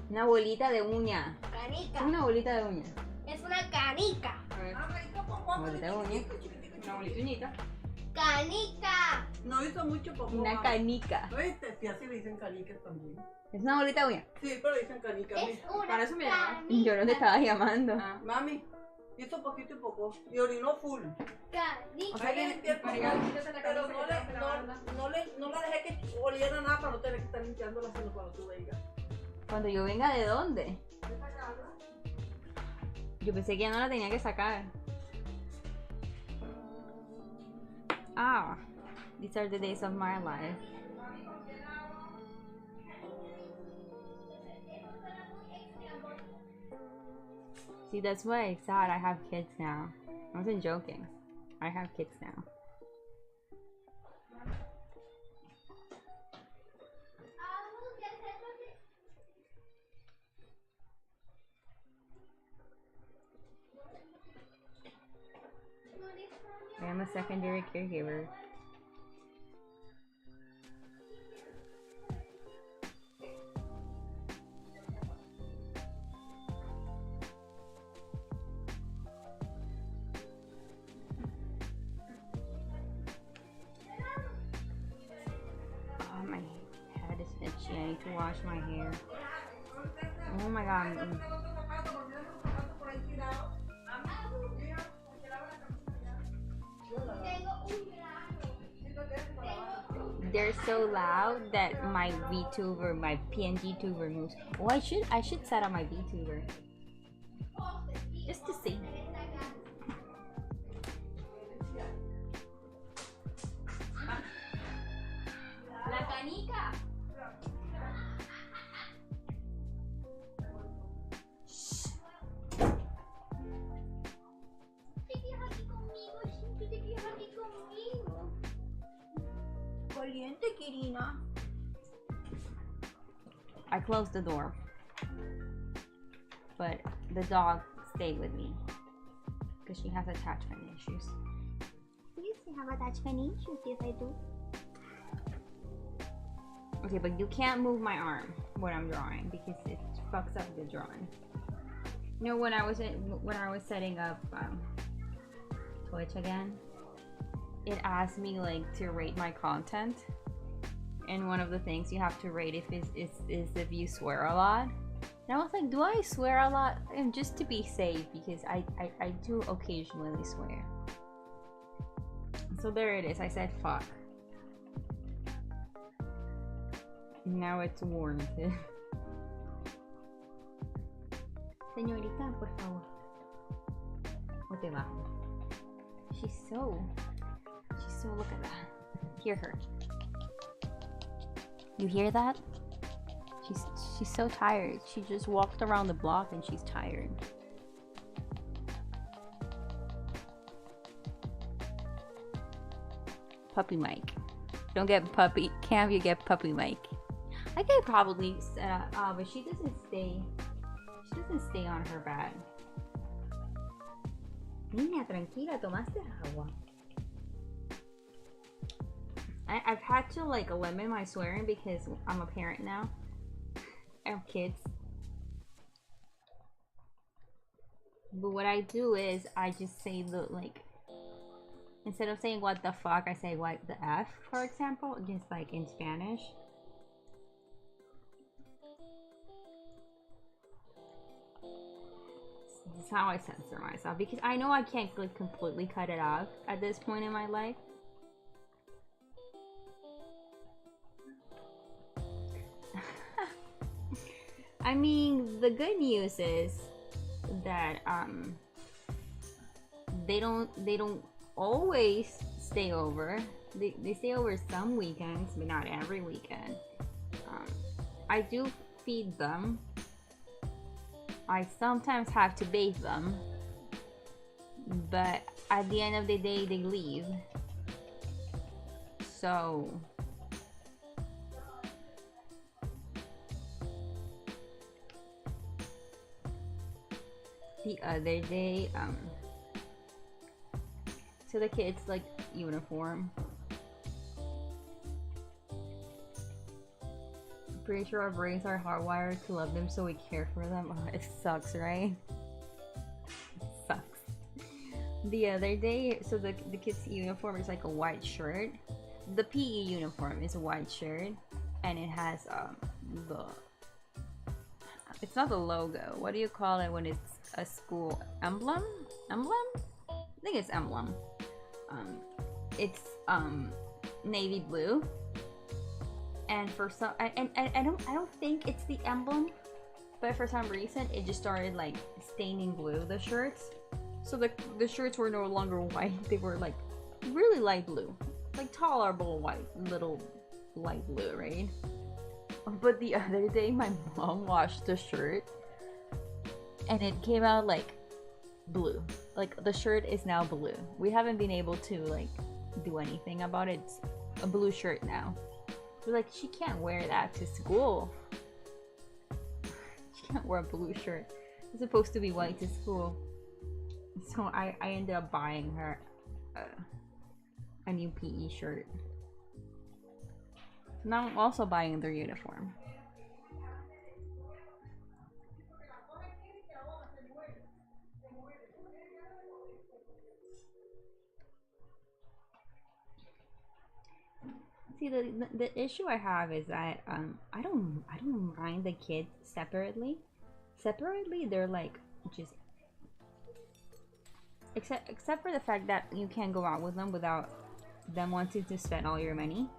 Speaker 1: Una bolita de uña.
Speaker 2: Canica.
Speaker 1: Es una bolita de uña.
Speaker 2: Es una canica.
Speaker 1: Una bolita de uña. Una bolita uñita.
Speaker 2: Canica.
Speaker 3: No hizo mucho poco.
Speaker 1: Una canica.
Speaker 3: ¿Viste? Sí, así le dicen canicas también.
Speaker 1: Es una bolita de uña.
Speaker 3: Sí, pero le dicen canicas.
Speaker 2: Es una
Speaker 3: Para eso me llaman.
Speaker 2: canica.
Speaker 1: Yo no te estaba llamando.
Speaker 3: Ah, mami, hizo poquito y poco. Y orinó full.
Speaker 2: Canica.
Speaker 3: O sea, que limpiar pero no la dejé que oliera nada para no tener que estar limpiándola sino cuando tú vengas.
Speaker 1: Cuando yo venga, ¿de dónde? Yo pensé que ya no la tenía que sacar. Ah, these are the days of my life. See, that's why I thought I have kids now. I wasn't joking. I have kids now. I am a secondary caregiver. Oh, my head is itchy. I need to wash my hair. Oh my god. They're so loud that my VTuber, my PNG tuber moves. Oh, I should set up my VTuber. Just to see. La canica.
Speaker 2: Te quedas aquí conmigo, siempre te quedas aquí conmigo.
Speaker 1: Caliente, Kirina. I closed the door, but the dog stayed with me because she has attachment issues.
Speaker 2: Yes, I have attachment issues. Yes, I do.
Speaker 1: Okay, but you can't move my arm when I'm drawing because it fucks up the drawing. You know, when I was setting up Twitch again, it asked me like to rate my content, and one of the things you have to rate is if you swear a lot. And I was like, do I swear a lot? And just to be safe, because I do occasionally swear. So there it is. I said fuck. Now it's warranted.
Speaker 2: Señorita, por favor.
Speaker 1: O te bajo. She's so, look at that. Hear her. You hear that? She's so tired. She just walked around the block and she's tired. Puppy Mike. Don't get puppy. Can't you get Puppy Mike? I could probably but she doesn't stay. She doesn't stay on her bed.
Speaker 2: Niña, tranquila, tomaste agua.
Speaker 1: I've had to like limit my swearing because I'm a parent now. I have kids. But what I do is I just say the like, instead of saying what the fuck, I say what the F, for example, just like in Spanish. This is how I censor myself because I know I can't like completely cut it off at this point in my life. I mean, the good news is that they don't always stay over. They stay over some weekends, but not every weekend. I do feed them. I sometimes have to bathe them, but at the end of the day, they leave. So the other day, so the kids like uniform. Pretty sure our brains are hardwired to love them, so we care for them. Oh, it sucks, right? It sucks. The other day, so the kids' uniform is like a white shirt. The PE uniform is a white shirt, and it has it's not the logo. What do you call it when it's a school emblem? Emblem? I think it's emblem. It's navy blue. And for some, and I don't think it's the emblem, but for some reason it just started like staining blue, the shirts. So the shirts were no longer white; they were like really light blue, like tolerable white, little light blue, right? But the other day, my mom washed the shirt, and it came out like blue. Like the shirt is now blue. We haven't been able to like do anything about it. It's a blue shirt now. We're like, she can't wear that to school. She can't wear a blue shirt. It's supposed to be white to school. So I ended up buying her a new PE shirt. Now I'm also buying their uniform. See, the issue I have is that I don't mind the kids separately. Separately, they're like just except for the fact that you can't go out with them without them wanting to spend all your money.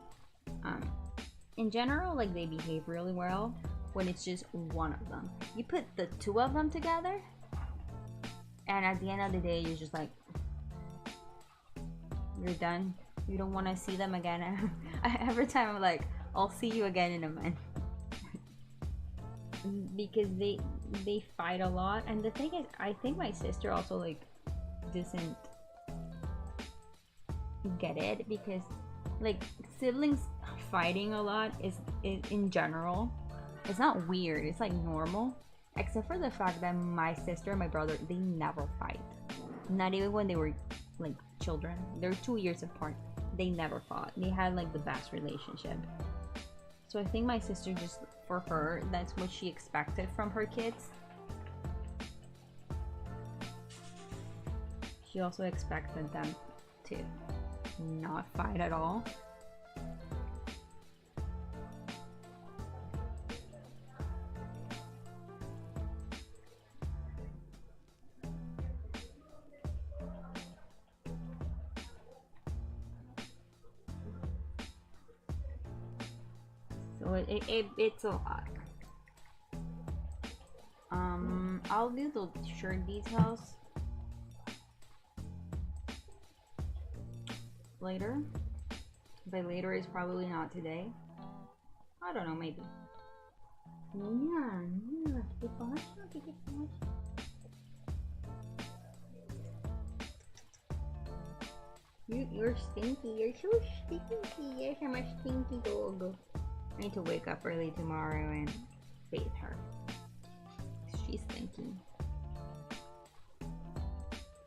Speaker 1: In general, like they behave really well when it's just one of them. You put the two of them together, and at the end of the day, you're just like, you're done. You don't want to see them again. Every time I'm like, I'll see you again in a month. Because they fight a lot, and the thing is, I think my sister also like doesn't get it, because like siblings fighting a lot is in general It's not weird, it's like normal. Except for the fact that my sister and my brother, they never fight. Not even when they were like children. They're 2 years apart. They never fought. They had like the best relationship. So I think my sister just, for her, that's what she expected from her kids. She also expected them to not fight at all. So it's a lot. I'll do the shirt details later. But later is probably not today. I don't know, maybe. You're stinky. You're so stinky. Yes, I'm a stinky dog. I need to wake up early tomorrow and bathe her. She's stinky.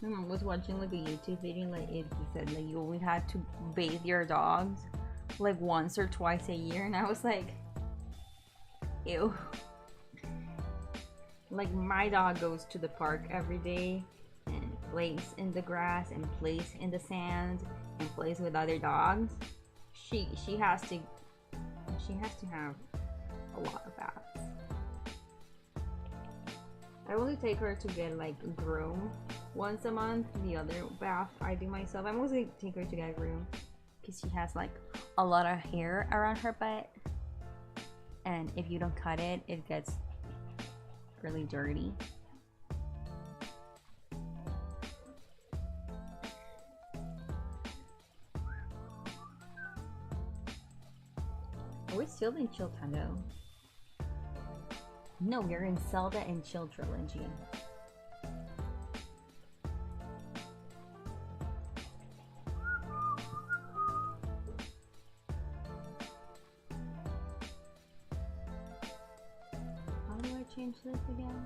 Speaker 1: My mom was watching like a YouTube video, like it said like you only had to bathe your dogs like once or twice a year, and I was like, ew. Like my dog goes to the park every day and plays in the grass and plays in the sand and plays with other dogs. She has to have a lot of baths. I only take her to get like groomed once a month. The other bath I do myself. I mostly take her to get groomed because she has like a lot of hair around her butt, and if you don't cut it, it gets really dirty. Are we still in Chiltando? No, we're in Zelda and Chill Trilogy. How do I change this again?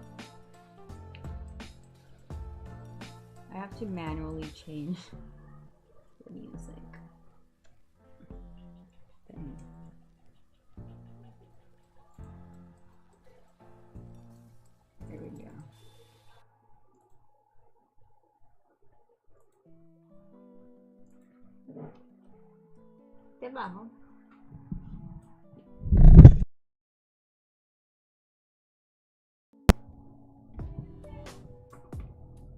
Speaker 1: I have to manually change the music. Then there we go. Debajo.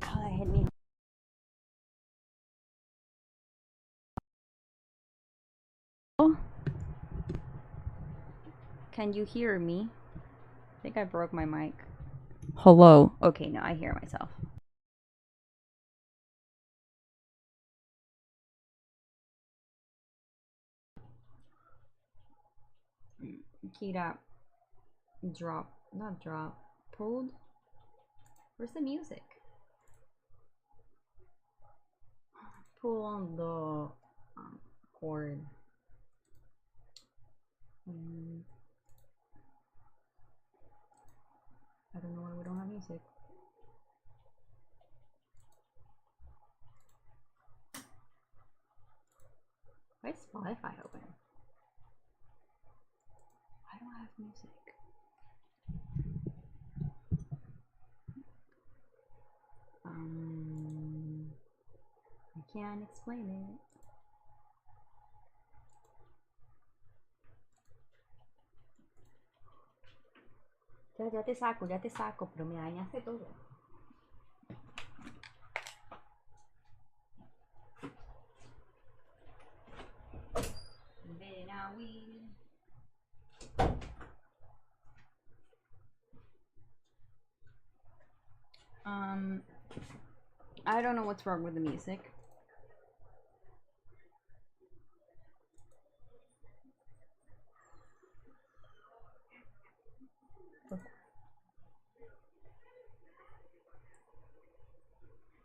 Speaker 1: Oh, that hit me. Can you hear me? I think I broke my mic. Hello. Okay, now I hear myself. Kira pulled. Where's the music? Pull on the cord. I don't know why we don't have music. Why is Spotify open? I don't have music. I can't explain it. Ya te saco, pero me dañaste todo. Then I will. I don't know what's wrong with the music.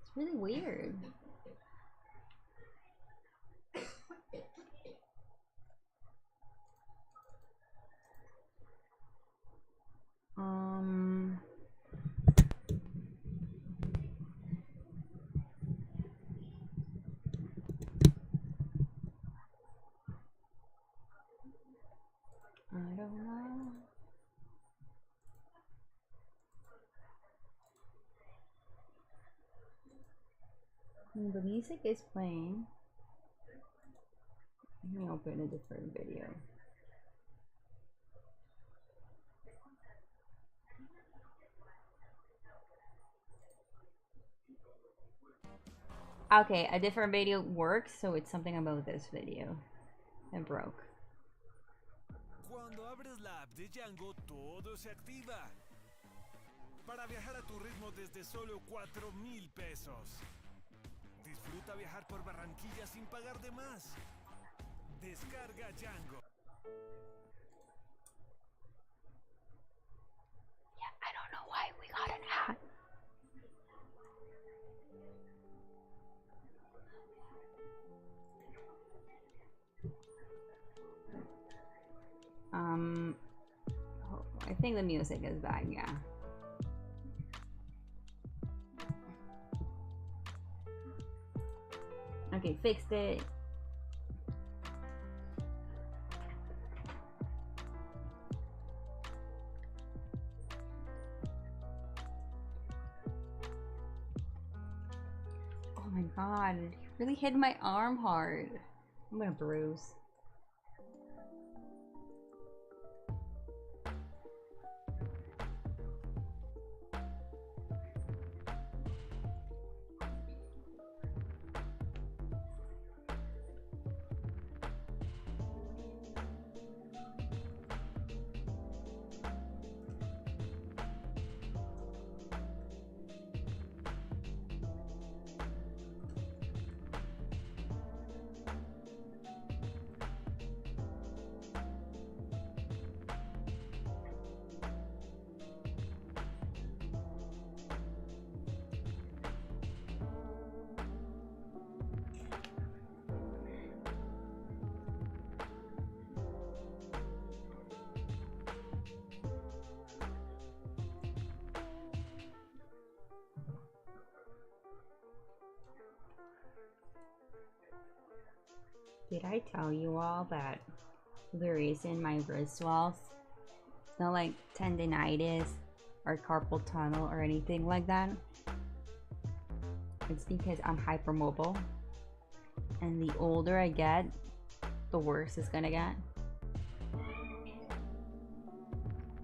Speaker 1: It's really weird. I don't know. The music is playing. Let me open a different video. Okay, a different video works, so it's something about this video. It broke.
Speaker 4: Cuando abres la app de Django, todo se activa. Para viajar a tu ritmo desde solo 4,000 pesos. Disfruta viajar por Barranquilla sin pagar de más. Descarga Django.
Speaker 1: Yeah, I don't know why we got an ad. I think the music is back, yeah. Okay, fixed it. Oh my god, it really hit my arm hard. I'm gonna bruise. Did I tell you all that the reason my wrist swells, it's not like tendinitis or carpal tunnel or anything like that? It's because I'm hypermobile, and the older I get, the worse it's gonna get.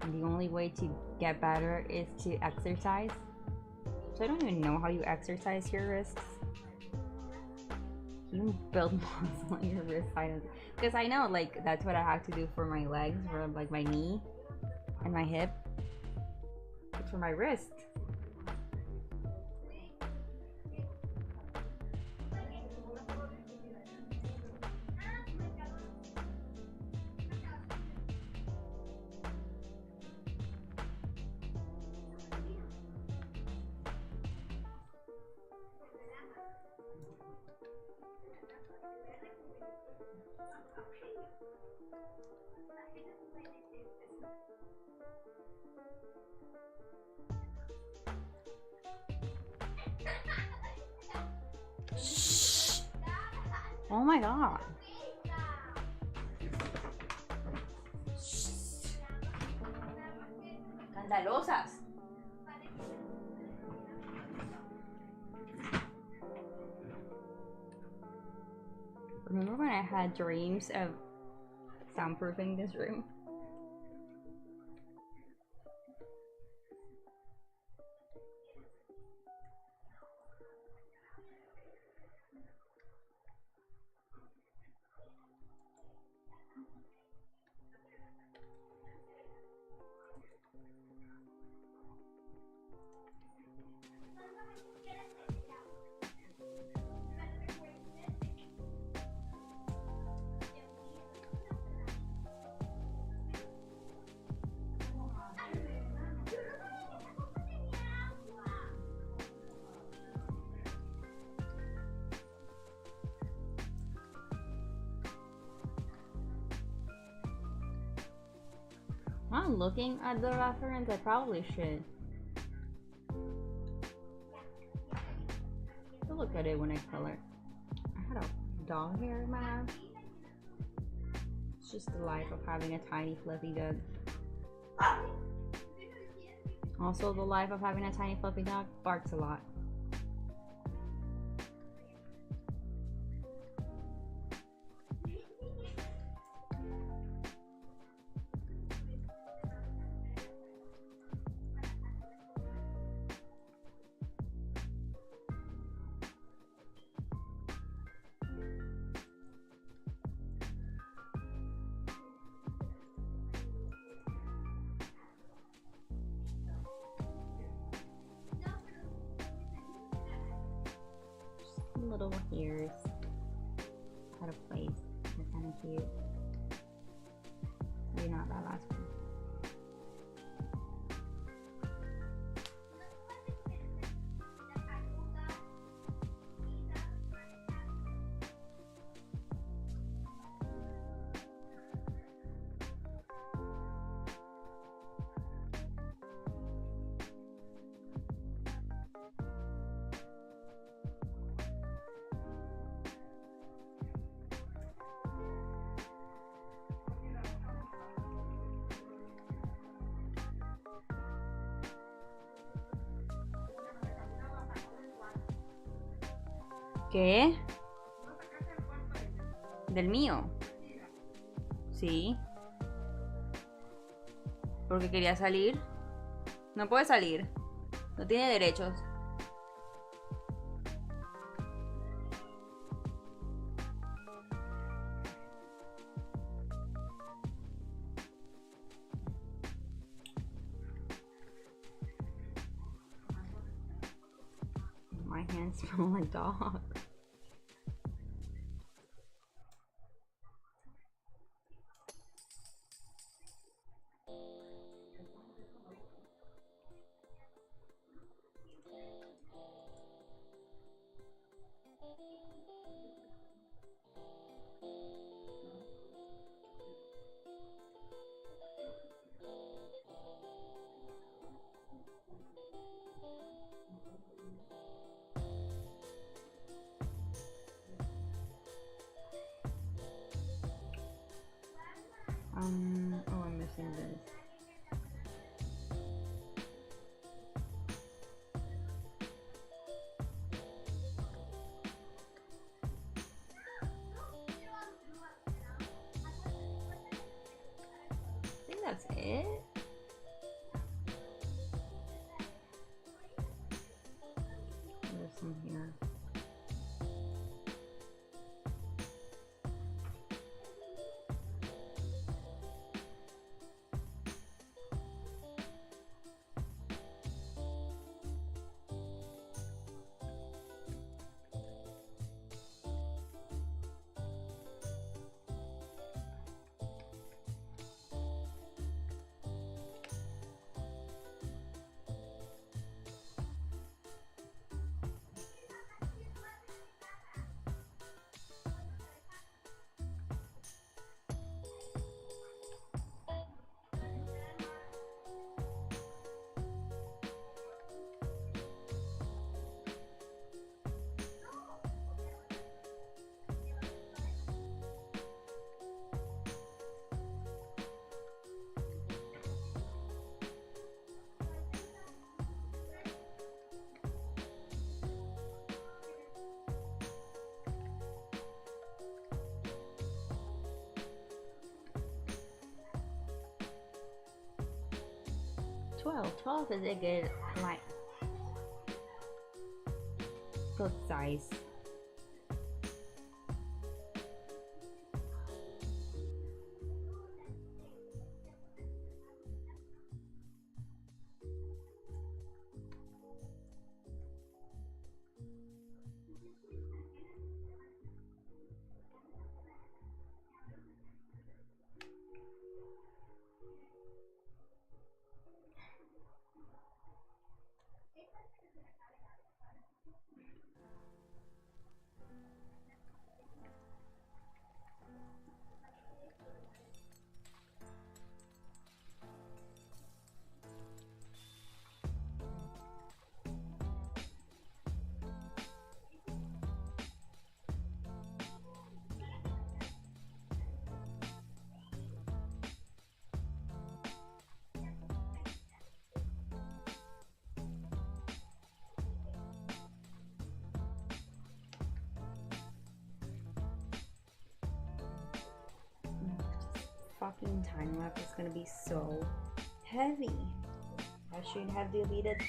Speaker 1: And the only way to get better is to exercise. So I don't even know how you exercise your wrists. You build muscle on your wrist side, because I know like that's what I have to do for my legs, for like my knee and my hip, but for my wrist. Oh my god. Escandalosas. Remember when I had dreams of soundproofing this room? I'm looking at the reference, I probably should. I'll look at it when I color. I had a dog hair in my mouth. just the life of having a tiny fluffy dog. Also, the life of having a tiny fluffy dog barks a lot. Little hairs out of place. They're kind of cute. Maybe not that last one. ¿Qué? ¿Del mío? Sí. Porque quería salir. No puede salir. No tiene derechos. My hands smell like dog. Oh, I'm missing this. I think that's it. There's some here. Twelve is a good, like, good size. fucking time lapse is gonna be so heavy. I should have deleted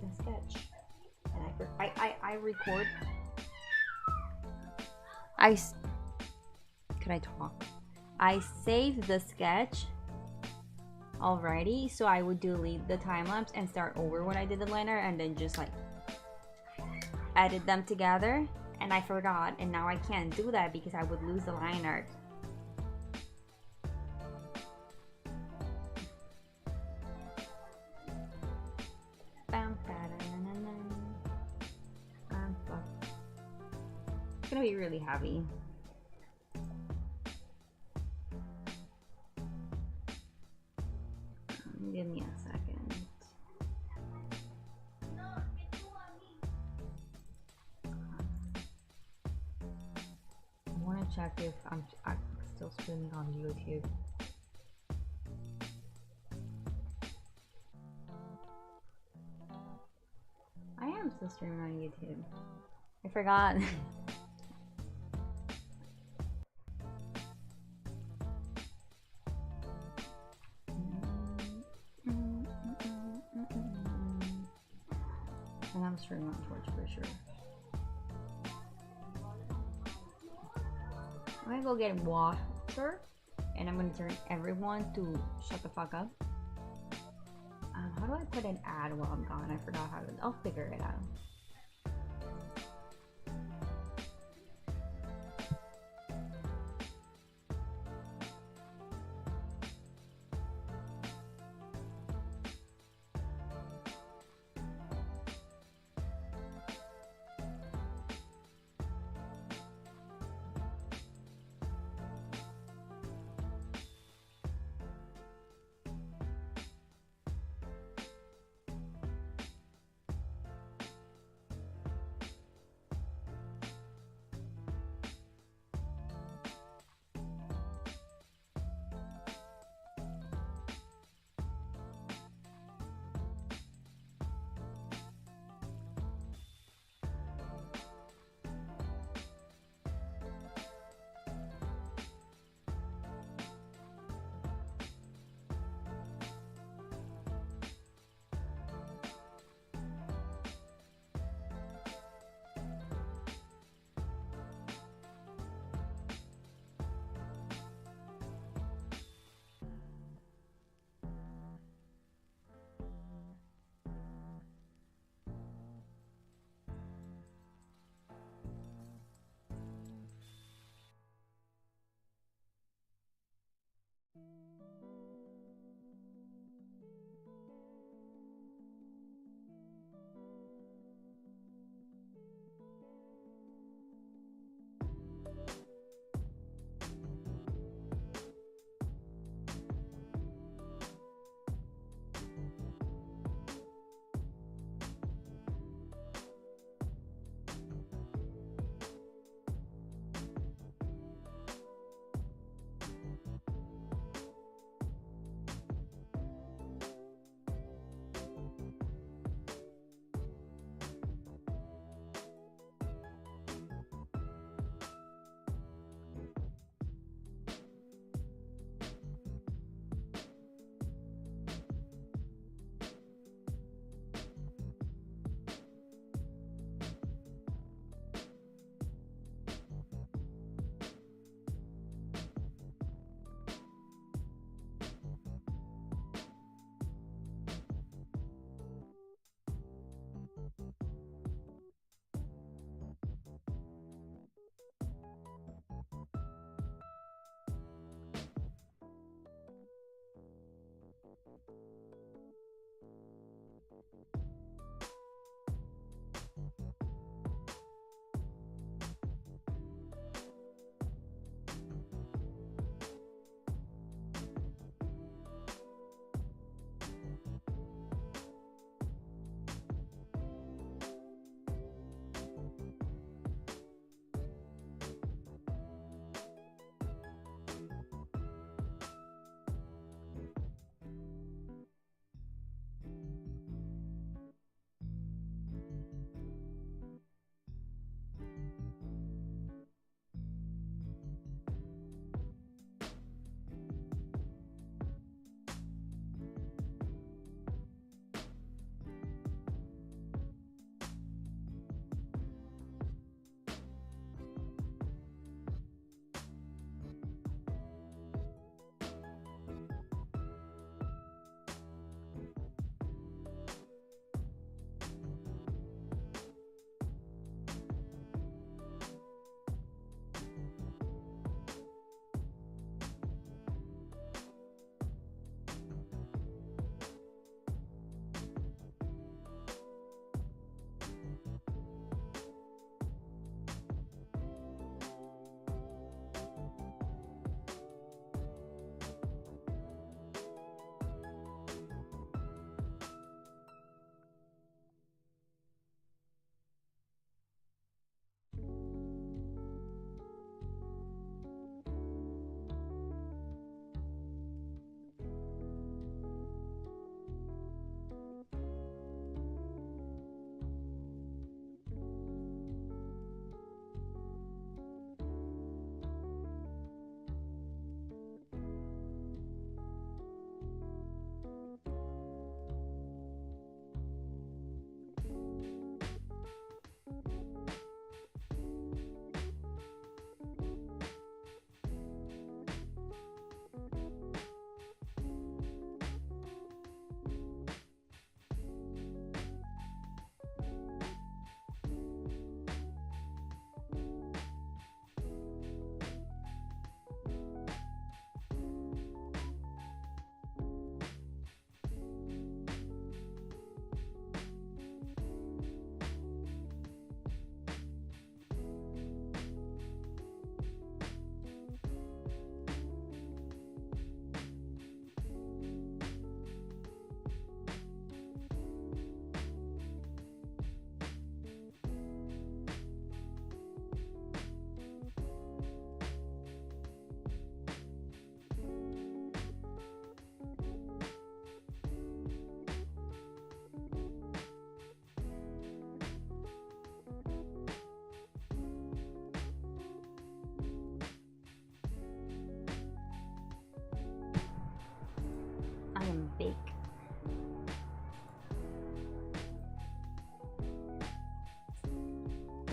Speaker 1: the sketch. And I record. Could I talk? I saved the sketch already, so I would delete the time lapse and start over when I did the liner, and then just like edit them together. And I forgot, and now I can't do that because I would lose the line art. It's gonna be really heavy. Give me a second. I want to check if I'm still streaming on YouTube. I am still streaming on YouTube. I forgot. And I'm streaming on Twitch for sure. I'm gonna go get water, and I'm gonna turn everyone to shut the fuck up. How do I put an ad while I'm gone? I forgot how to. I'll figure it out.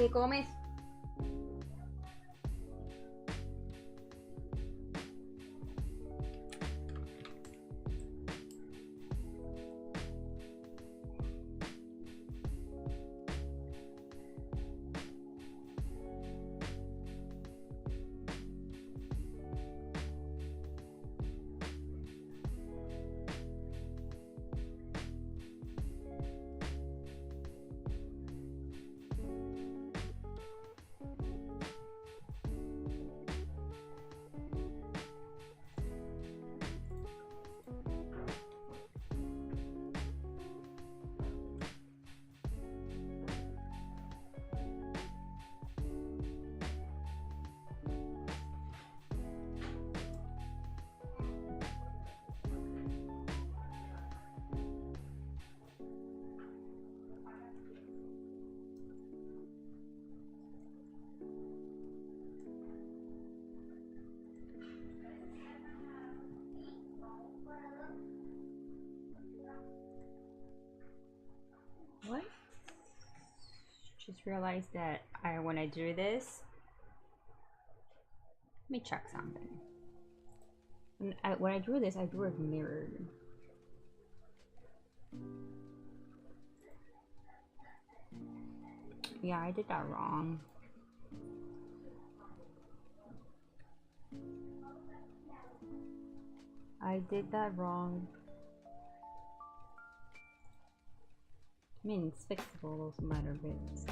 Speaker 1: ¿Qué comes? What? Just realized that when I do this, let me check something. When I drew this, I drew it mirrored. Yeah, I did that wrong. I did that wrong. I mean, it's fixable, doesn't matter if it's...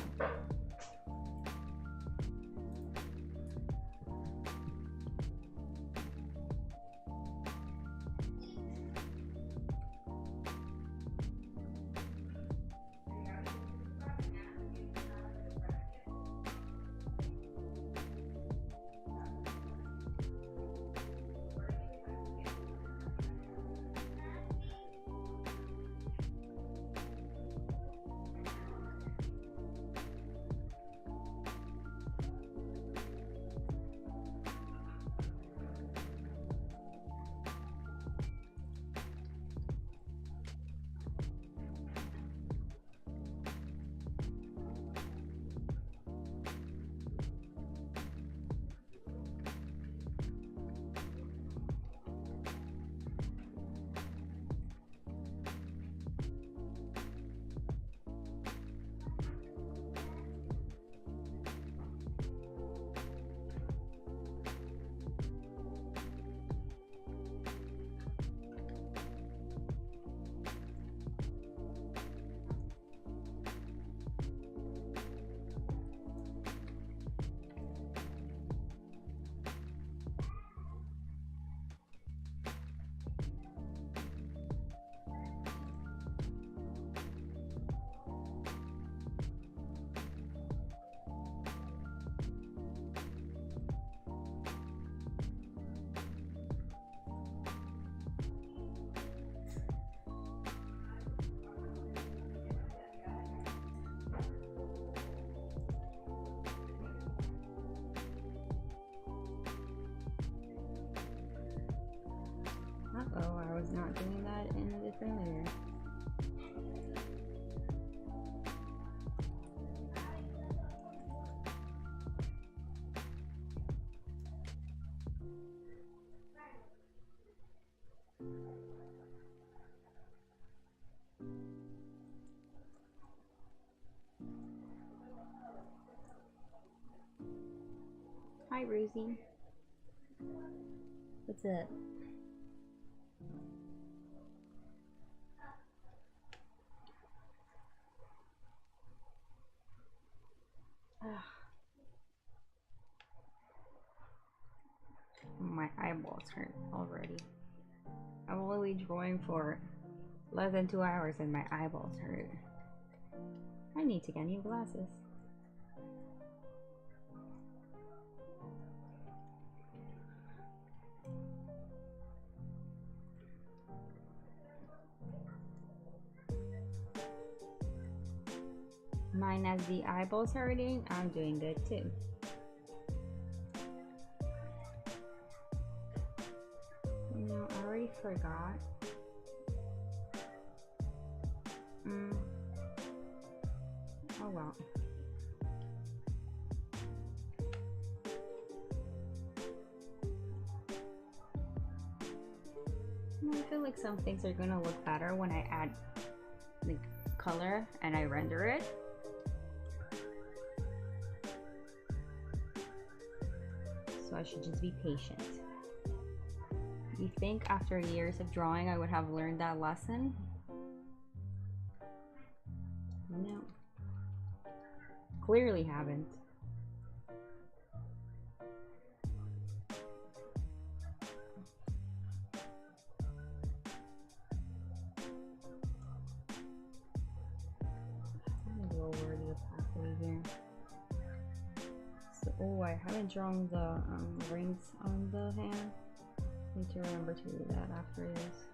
Speaker 1: Uh-oh, I was not doing that in this earlier. Hi, Rosie. What's up? My eyeballs hurt already. I'm only drawing for less than 2 hours and my eyeballs hurt. I need to get new glasses. Mine as the eyeballs hurting, I'm doing good too. No, I already forgot. Oh well. I feel like some things are gonna look better when I add the color and I render it. So I should just be patient. You think after years of drawing I would have learned that lesson? No. Clearly haven't. Oh, I haven't drawn the rings on the hand. Need to remember to do that after this.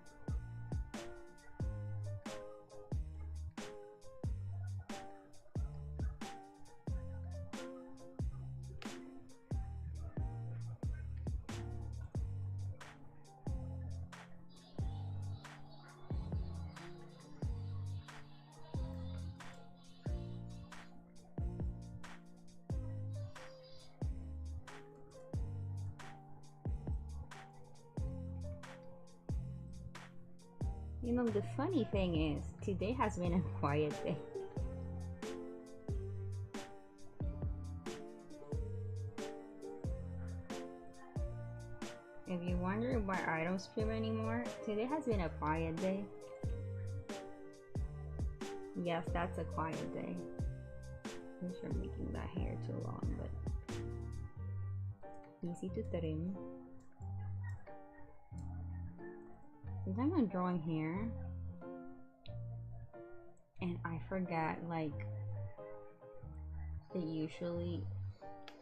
Speaker 1: You know, the funny thing is, today has been a quiet day. If you wonder why I don't stream anymore, today has been a quiet day. Yes, that's a quiet day. I'm sure I'm making that hair too long, but easy to trim. Sometimes I'm drawing hair and I forget, like, that usually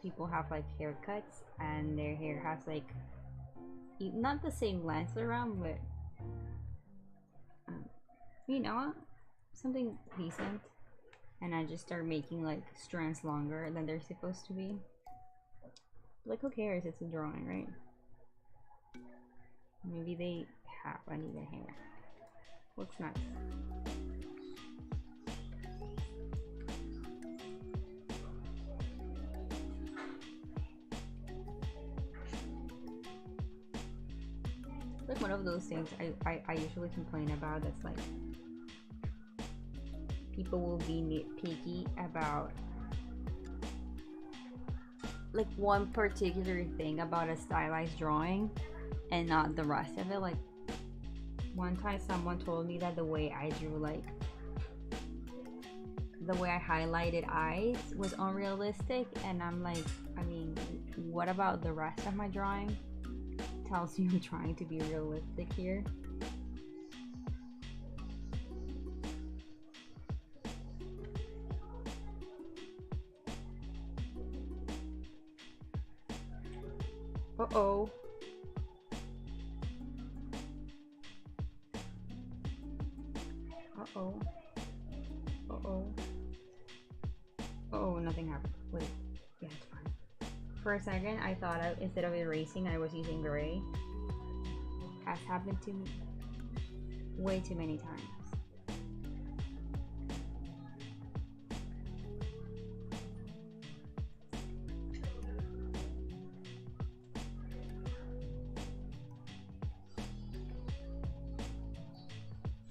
Speaker 1: people have like haircuts and their hair has like not the same length around, but you know, something decent, and I just start making like strands longer than they're supposed to be. Like, who cares? It's a drawing, right? Maybe they have uneven hair. Looks nice. Like one of those things I usually complain about, that's like people will be nitpicky about like one particular thing about a stylized drawing and not the rest of it. Like one time someone told me that the way I drew, like the way I highlighted eyes was unrealistic, and I'm like, I mean, what about the rest of my drawing? Tells you I'm trying to be realistic here. Uh-oh. Uh-oh. Uh-oh. Uh-oh, nothing happened. Wait. Yeah, it's fine. For a second, I thought instead of erasing, I was using gray. Has happened to me way too many times.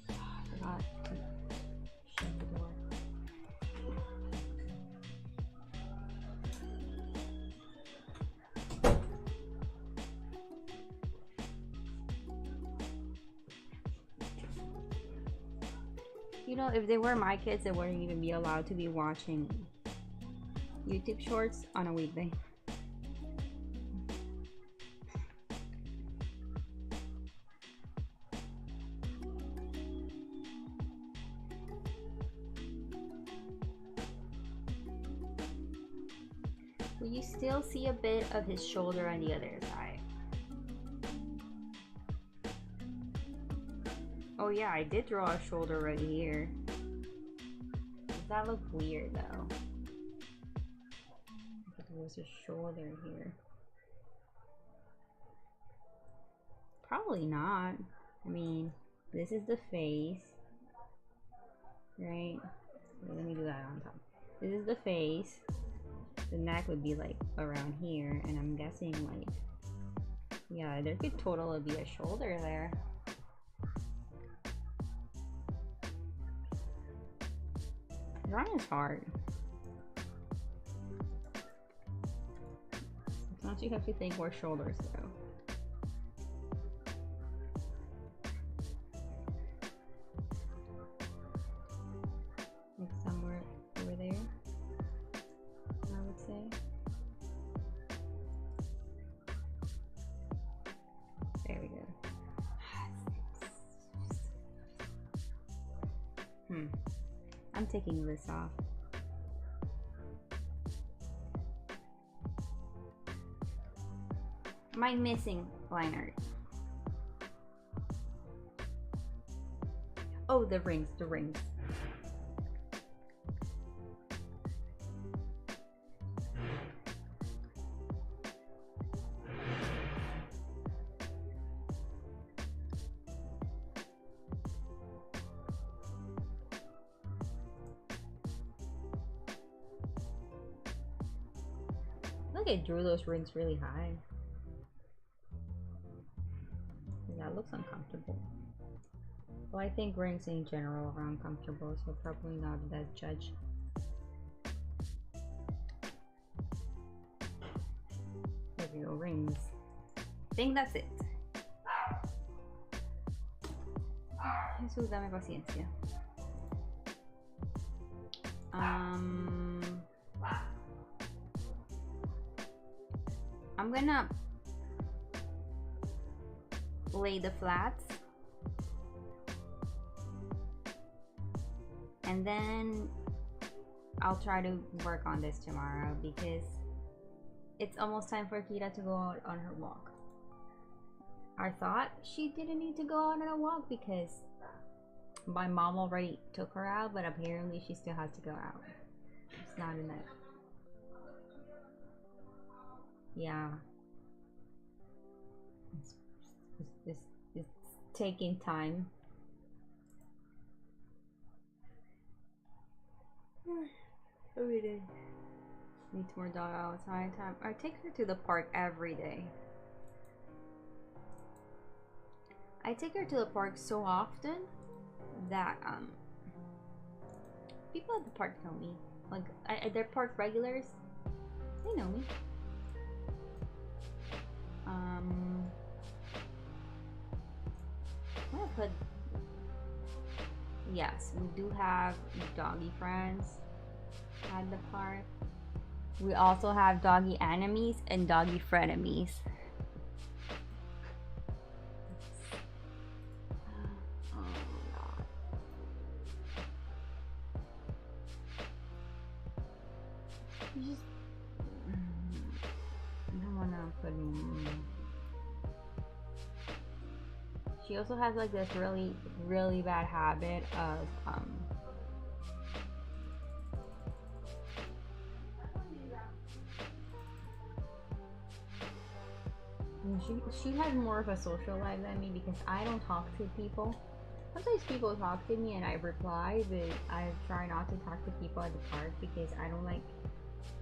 Speaker 1: I forgot to shut the door. You know, if they were my kids, they wouldn't even be allowed to be watching YouTube shorts on a weekday. But you still see a bit of his shoulder on the other side. Oh yeah, I did draw a shoulder right here. Does that look weird though? If there was a shoulder here. Probably not. I mean, this is the face. Right? Wait, let me do that on top. This is the face. The neck would be like around here, and I'm guessing like, yeah, there could totally be a shoulder there. Drawing is hard. Sometimes you have to think where shoulders go. Like somewhere over there, I would say. There we go. I'm taking this off. Am I missing liner? Oh, the rings, the rings. Look, I drew those rings really high. That looks uncomfortable. Well, I think rings in general are uncomfortable, so probably not the best judge. There we go, rings. I think that's it. Jesús, dame paciencia. I'm gonna lay the flats and then I'll try to work on this tomorrow because it's almost time for Kira to go out on her walk. I thought she didn't need to go out on a walk because my mom already took her out, but apparently she still has to go out. It's not enough. Yeah. It's taking time. Every day. Needs more dog outside time. I take her to the park every day. I take her to the park so often that people at the park know me. Like they're park regulars. They know me. I'm gonna put, yes, we do have doggy friends at the park. We also have doggy enemies and doggy frenemies. Oh my god. You just, I don't wanna put. She also has like this really bad habit of she has more of a social life than me because I don't talk to people. Sometimes people talk to me and I reply, but I try not to talk to people at the park because I don't like,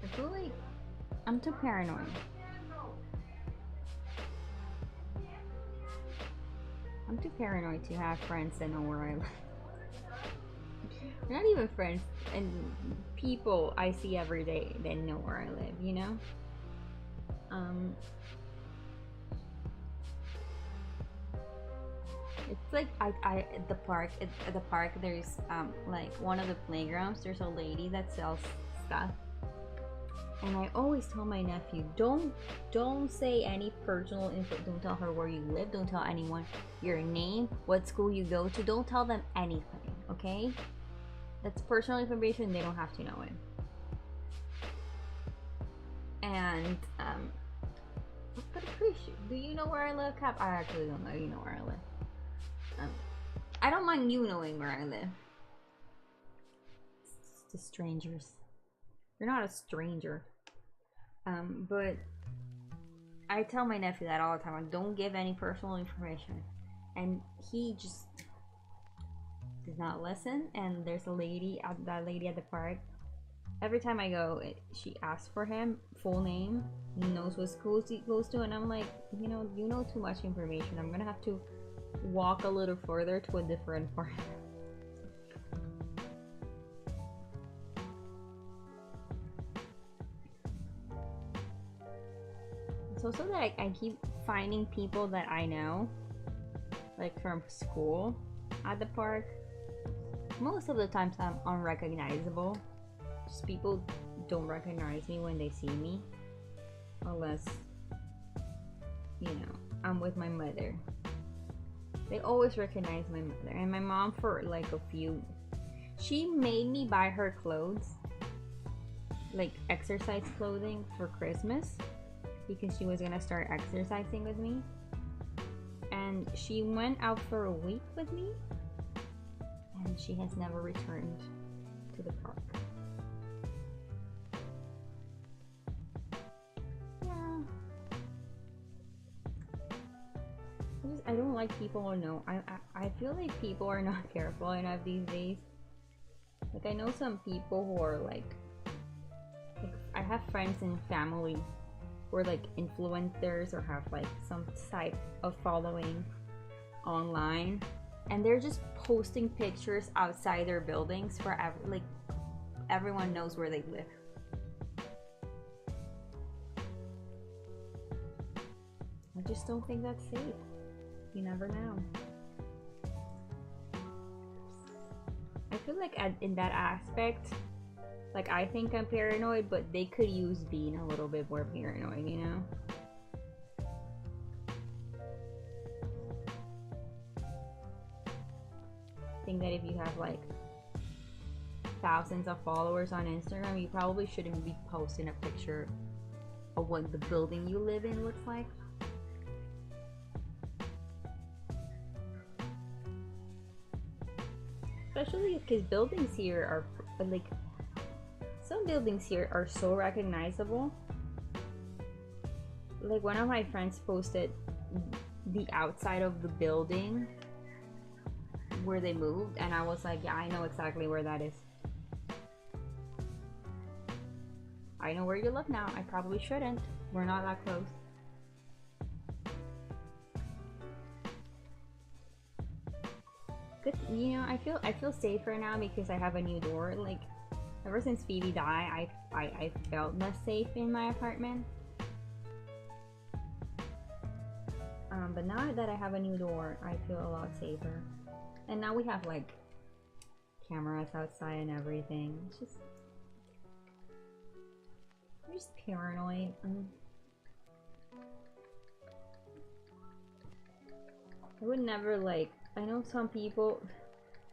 Speaker 1: I feel like I'm too paranoid. I'm too paranoid to have friends that know where I live. Not even friends, and people I see every day that know where I live, you know? It's like at the park there's like one of the playgrounds, there's a lady that sells stuff. And I always tell my nephew, don't say any personal info. Don't tell her where you live. Don't tell anyone your name, what school you go to. Don't tell them anything, okay? That's personal information. They don't have to know it. And but appreciate. Do you know where I live, Cap? I actually don't know. You know where I live. I don't mind you knowing where I live. It's to strangers. You're not a stranger. But I tell my nephew that all the time. Like, don't give any personal information. And he just does not listen. And there's a lady at the park. Every time I go, she asks for him, full name. He knows what schools he goes to. And I'm like, you know too much information. I'm gonna have to walk a little further to a different park. It's also that I keep finding people that I know, like from school, at the park. Most of the times I'm unrecognizable. Just people don't recognize me when they see me. Unless, you know, I'm with my mother. They always recognize my mother. And my mom, for like a few... She made me buy her clothes. Like exercise clothing for Christmas. Because she was gonna start exercising with me. And she went out for a week with me. And she has never returned to the park. I don't like people who know. I feel like people are not careful enough these days. Like I know some people who are like I have friends and family who are like influencers or have like some type of following online, and they're just posting pictures outside their buildings for like everyone knows where they live. I just don't think that's safe. You never know. I feel like in that aspect, like I think I'm paranoid, but they could use being a little bit more paranoid, you know? I think that if you have like thousands of followers on Instagram, you probably shouldn't be posting a picture of what the building you live in looks like. Especially because buildings here are like, some buildings here are so recognizable. Like one of my friends posted the outside of the building where they moved, and I was like, yeah, I know exactly where that is. I know where you live now. I probably shouldn't. We're not that close. Good, you know, I feel safer now because I have a new door. Like ever since Phoebe died, I felt less safe in my apartment. But now that I have a new door, I feel a lot safer. And now we have like cameras outside and everything. It's just, I'm just paranoid. I would never like. I know some people,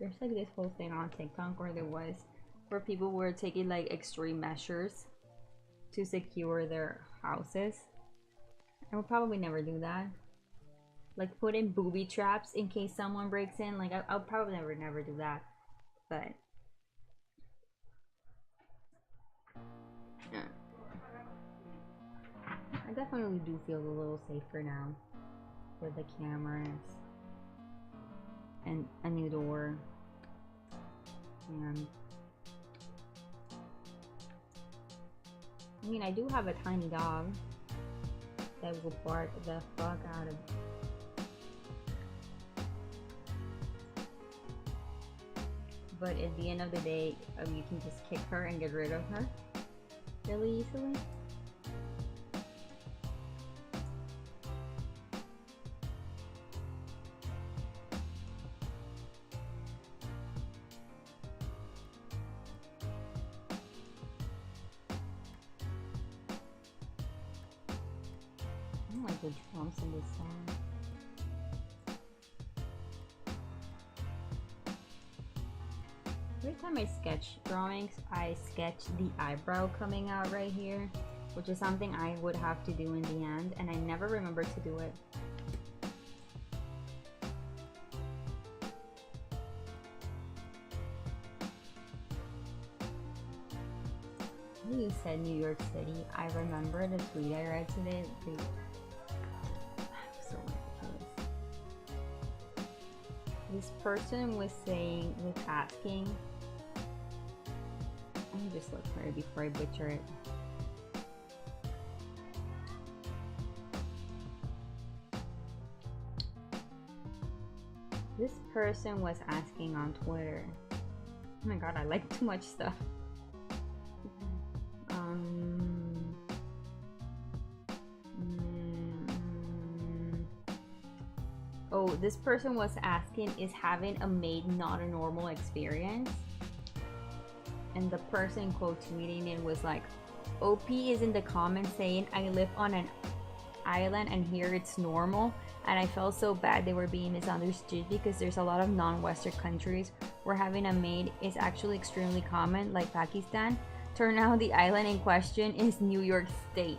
Speaker 1: there's like this whole thing on TikTok where people were taking like extreme measures to secure their houses. I would probably never do that. Like put in booby traps in case someone breaks in. Like I'll probably never do that. But yeah. I definitely do feel a little safer now with the cameras. And a new door, and I mean, I do have a tiny dog that will bark the fuck out of. But at the end of the day, you can just kick her and get rid of her really easily. The drums in this song. Every time I sketch drawings, I sketch the eyebrow coming out right here, which is something I would have to do in the end, and I never remember to do it. You said New York City. I remember the tweet I read today. This person was asking, let me just look for it before I butcher it. This person was asking on Twitter. Oh my god, I like too much stuff. Oh, this person was asking, is having a maid not a normal experience? And the person quote tweeting it was like, OP is in the comments saying, I live on an island and here it's normal, and I felt so bad they were being misunderstood because there's a lot of non-Western countries where having a maid is actually extremely common, like Pakistan. Turn out the island in question is New York State.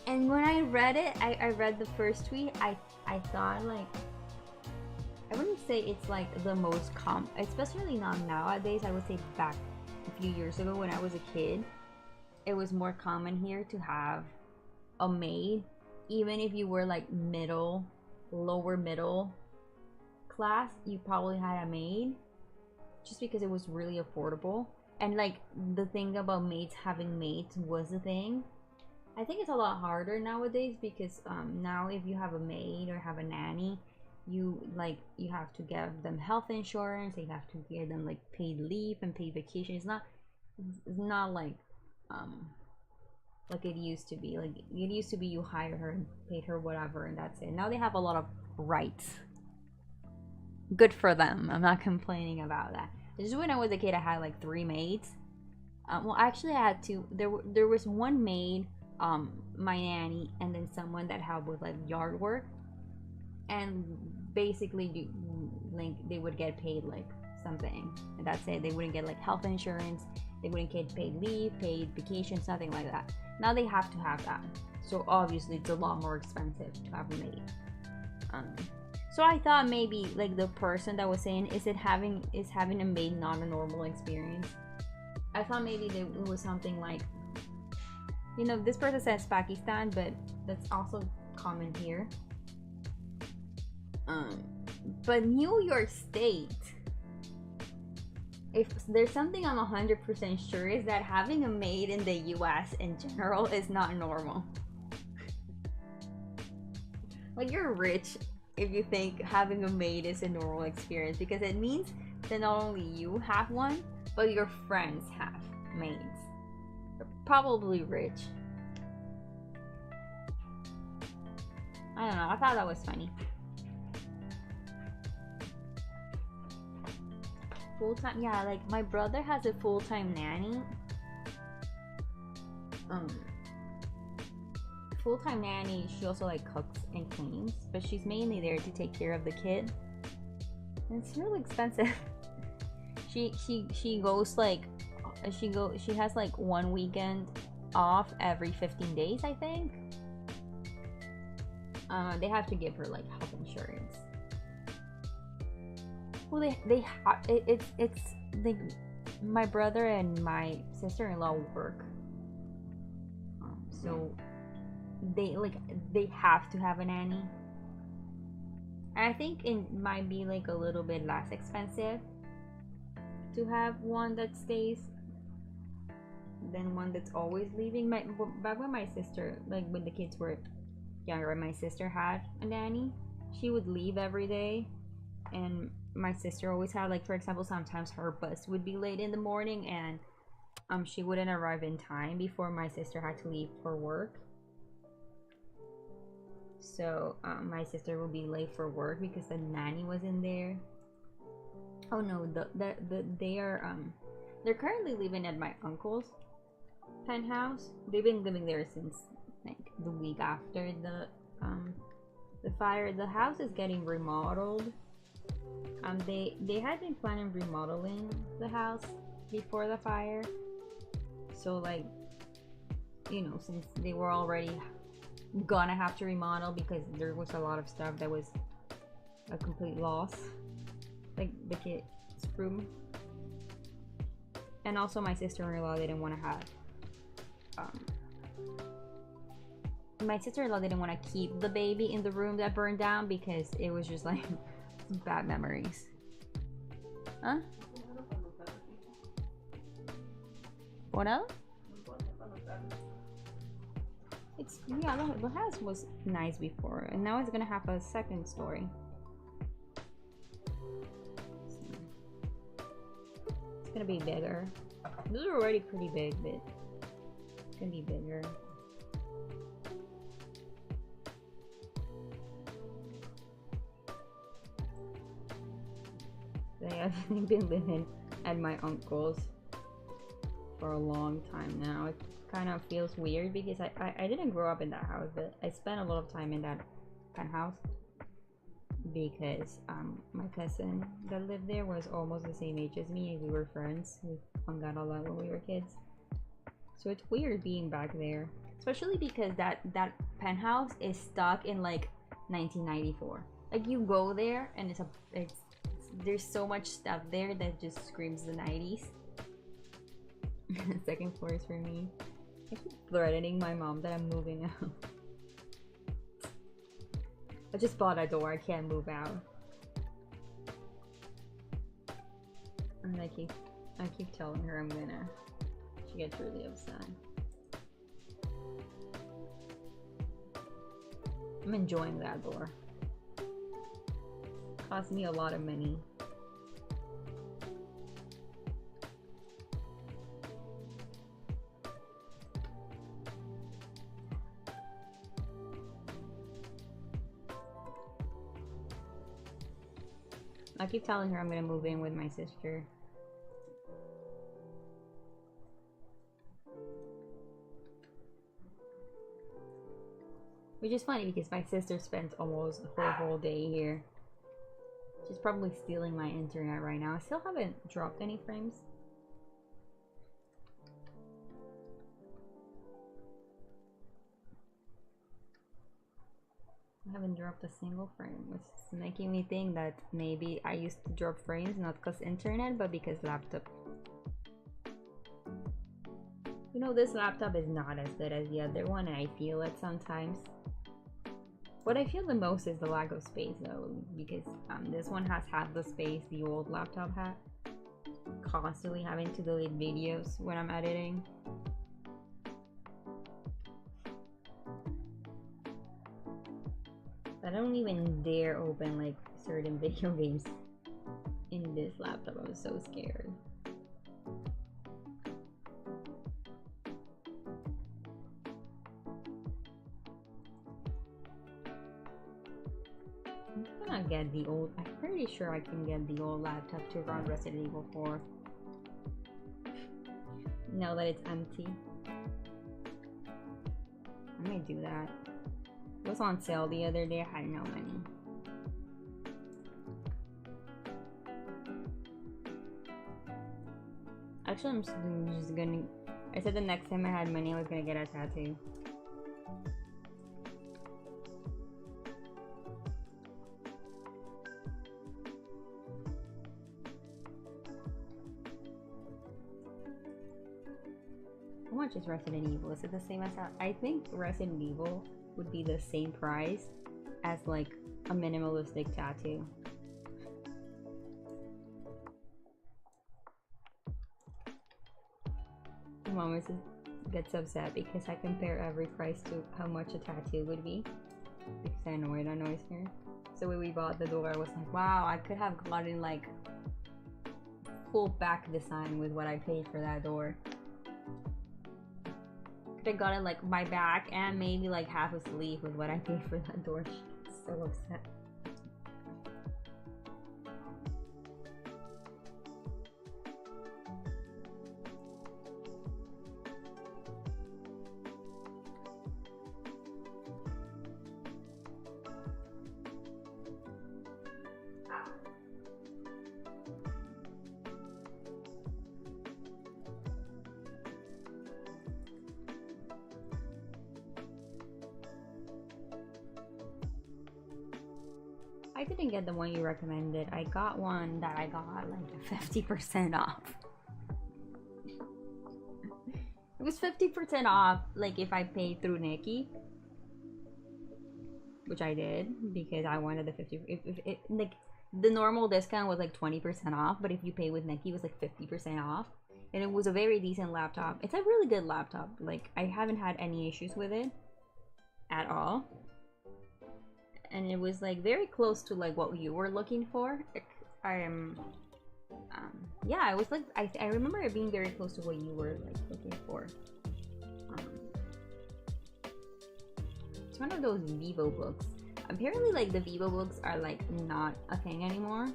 Speaker 1: And when I read it, I read the first tweet, I thought like, I wouldn't say it's like the most common, especially not nowadays. I would say back a few years ago when I was a kid, it was more common here to have a maid. Even if you were like lower middle class, you probably had a maid just because it was really affordable. And like the thing about maids having maids was a thing. I think it's a lot harder nowadays because now if you have a maid or have a nanny, you have to give them health insurance, you have to give them like paid leave and paid vacation. It's not like it used to be. Like it used to be you hire her and paid her whatever and that's it. Now they have a lot of rights. Good for them. I'm not complaining about that. Just when I was a kid, I had like 3 maids. Well, actually, I had 2. There was one maid, my nanny, and then someone that helped with like yard work. And basically, like they would get paid like something, and that's it. They wouldn't get like health insurance. They wouldn't get paid leave, paid vacations, nothing like that. Now they have to have that. So obviously, it's a lot more expensive to have a maid. So I thought maybe like the person that was saying, is having a maid not a normal experience? I thought maybe it was something like, you know, this person says Pakistan, but that's also common here. But New York State, if there's something I'm 100% sure is that having a maid in the US in general is not normal. Like you're rich if you think having a maid is a normal experience, because it means that not only you have one, but your friends have maids. They're probably rich. I don't know, I thought that was funny. Full-time, yeah, like my brother has a full-time nanny. Full-time nanny, she also like cooks and cleans, but she's mainly there to take care of the kid. And it's really expensive. She goes like she has like 1 weekend off every 15 days, I think. They have to give her like health insurance. Well, it's like my brother and my sister-in-law work, so they have to have a nanny. And I think it might be like a little bit less expensive to have one that stays than one that's always leaving. Back when my sister, like when the kids were younger, my sister had a nanny. She would leave every day, and my sister always had, like, for example, sometimes her bus would be late in the morning and she wouldn't arrive in time before my sister had to leave for work. So my sister would be late for work because the nanny was in there. Oh no, they're currently living at my uncle's penthouse. They've been living there since like the week after the fire. The house is getting remodeled. They had been planning remodeling the house before the fire, so like, you know, since they were already gonna have to remodel because there was a lot of stuff that was a complete loss, like the kids' room. And also my sister-in-law didn't want to have my sister-in-law didn't want to keep the baby in the room that burned down because it was just like bad memories. Huh? What else? It's, yeah, the house was nice before, and now it's gonna have a second story. It's gonna be bigger. Those are already pretty big, but it's gonna be bigger. say. I've been living at my uncle's for a long time now. It kind of feels weird because I didn't grow up in that house, but I spent a lot of time in that penthouse because my cousin that lived there was almost the same age as me and we were friends. We hung out a lot when we were kids. So it's weird being back there. Especially because that penthouse is stuck in like 1994. Like you go there and there's so much stuff there that just screams the 90s. Second floor is for me. I keep threatening my mom that I'm moving out. I just bought a door, I can't move out. And I keep telling her I'm gonna. She gets really upset. I'm enjoying that door. Cost me a lot of money. I keep telling her I'm gonna move in with my sister. Which is funny because my sister spends almost her whole day here. She's probably stealing my internet right now. I still haven't dropped any frames. I haven't dropped a single frame, which is making me think that maybe I used to drop frames not because internet, but because laptop. You know, this laptop is not as good as the other one and I feel it sometimes. What I feel the most is the lack of space though, because this one has half the space the old laptop had. Constantly having to delete videos when I'm editing. I don't even dare open like certain video games in this laptop. I was so scared. I'm gonna get the old. I'm pretty sure I can get the old laptop to run Resident Evil 4. Now that it's empty, I might do that. It was on sale the other day. I had no money. Actually, I'm just gonna. I said the next time I had money, I was gonna get a tattoo. How much is Resident Evil? Is it the same as that? I think Resident Evil would be the same price as like a minimalistic tattoo. My mom gets upset because I compare every price to how much a tattoo would be because I know it annoys her. So when we bought the door, I was like, wow, I could have gotten like full back design with what I paid for that door. I got it like my back and maybe like half a sleeve with what I paid for that door. She's so upset. I didn't get the one you recommended. I got one that I got like 50% off. It was 50% off, like if I paid through Nikki, which I did because I wanted the 50. Like the normal discount was like 20% off, but if you pay with Nikki, it was like 50% off, and it was a very decent laptop. It's a really good laptop. Like I haven't had any issues with it at all. And it was like very close to like what you were looking for. Yeah, it was like I remember it being very close to what you were like looking for. It's one of those Vivo books. Apparently like the Vivo books are like not a thing anymore.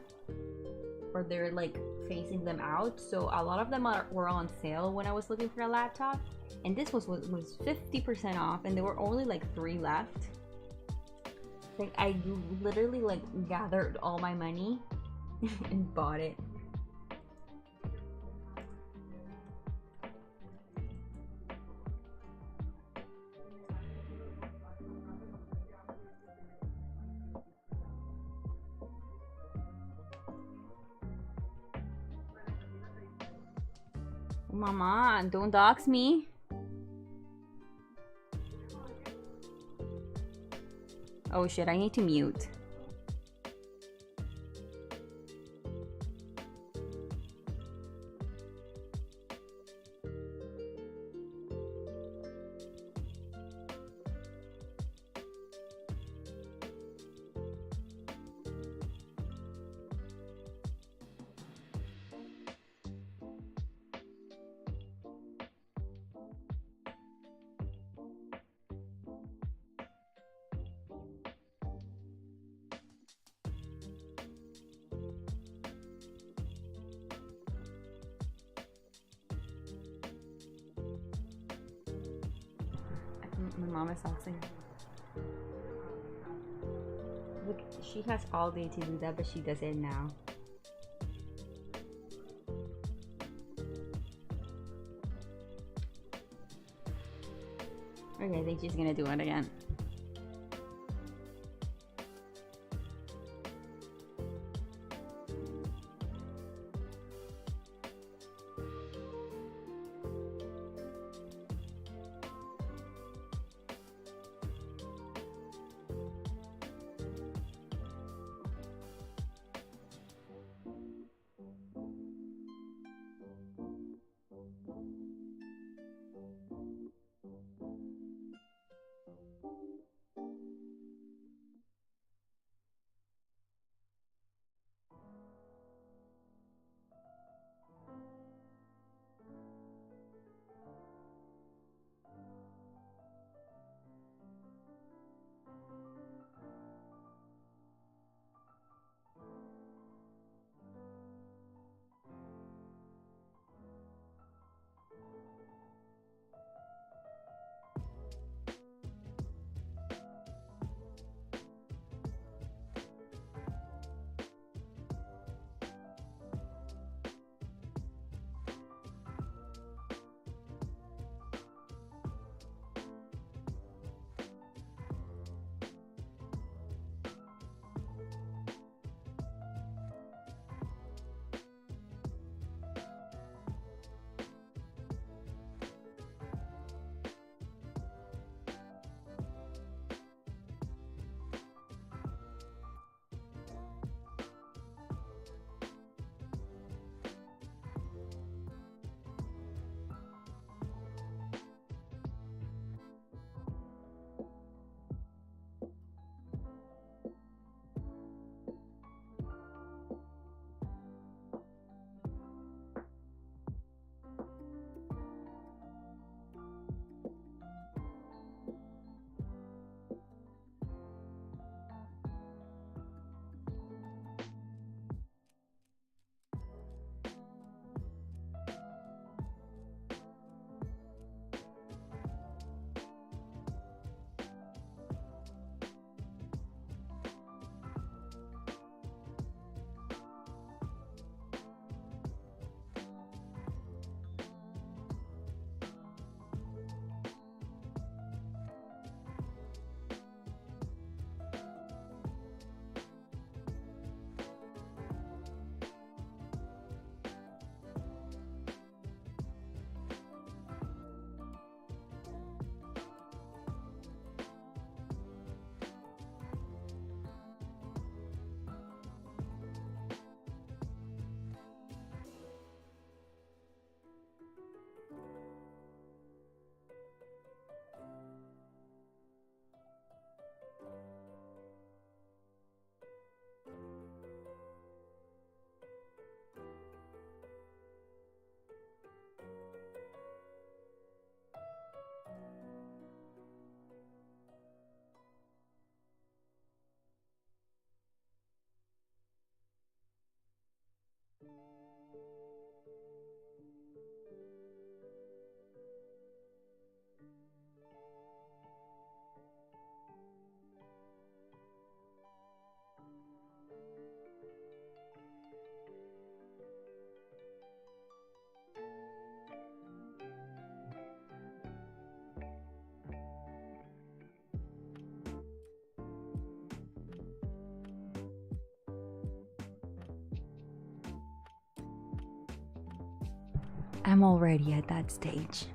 Speaker 1: or they're like facing them out. So a lot of them were on sale when I was looking for a laptop, and this was 50% off, and there were only like 3 left. Like I literally like gathered all my money and bought it. Mama, don't dox me. Oh shit, I need to mute. My mom is doxing. Look, she has all day to do that, but she does it now. Okay, I think she's gonna do it again. I'm already at that stage.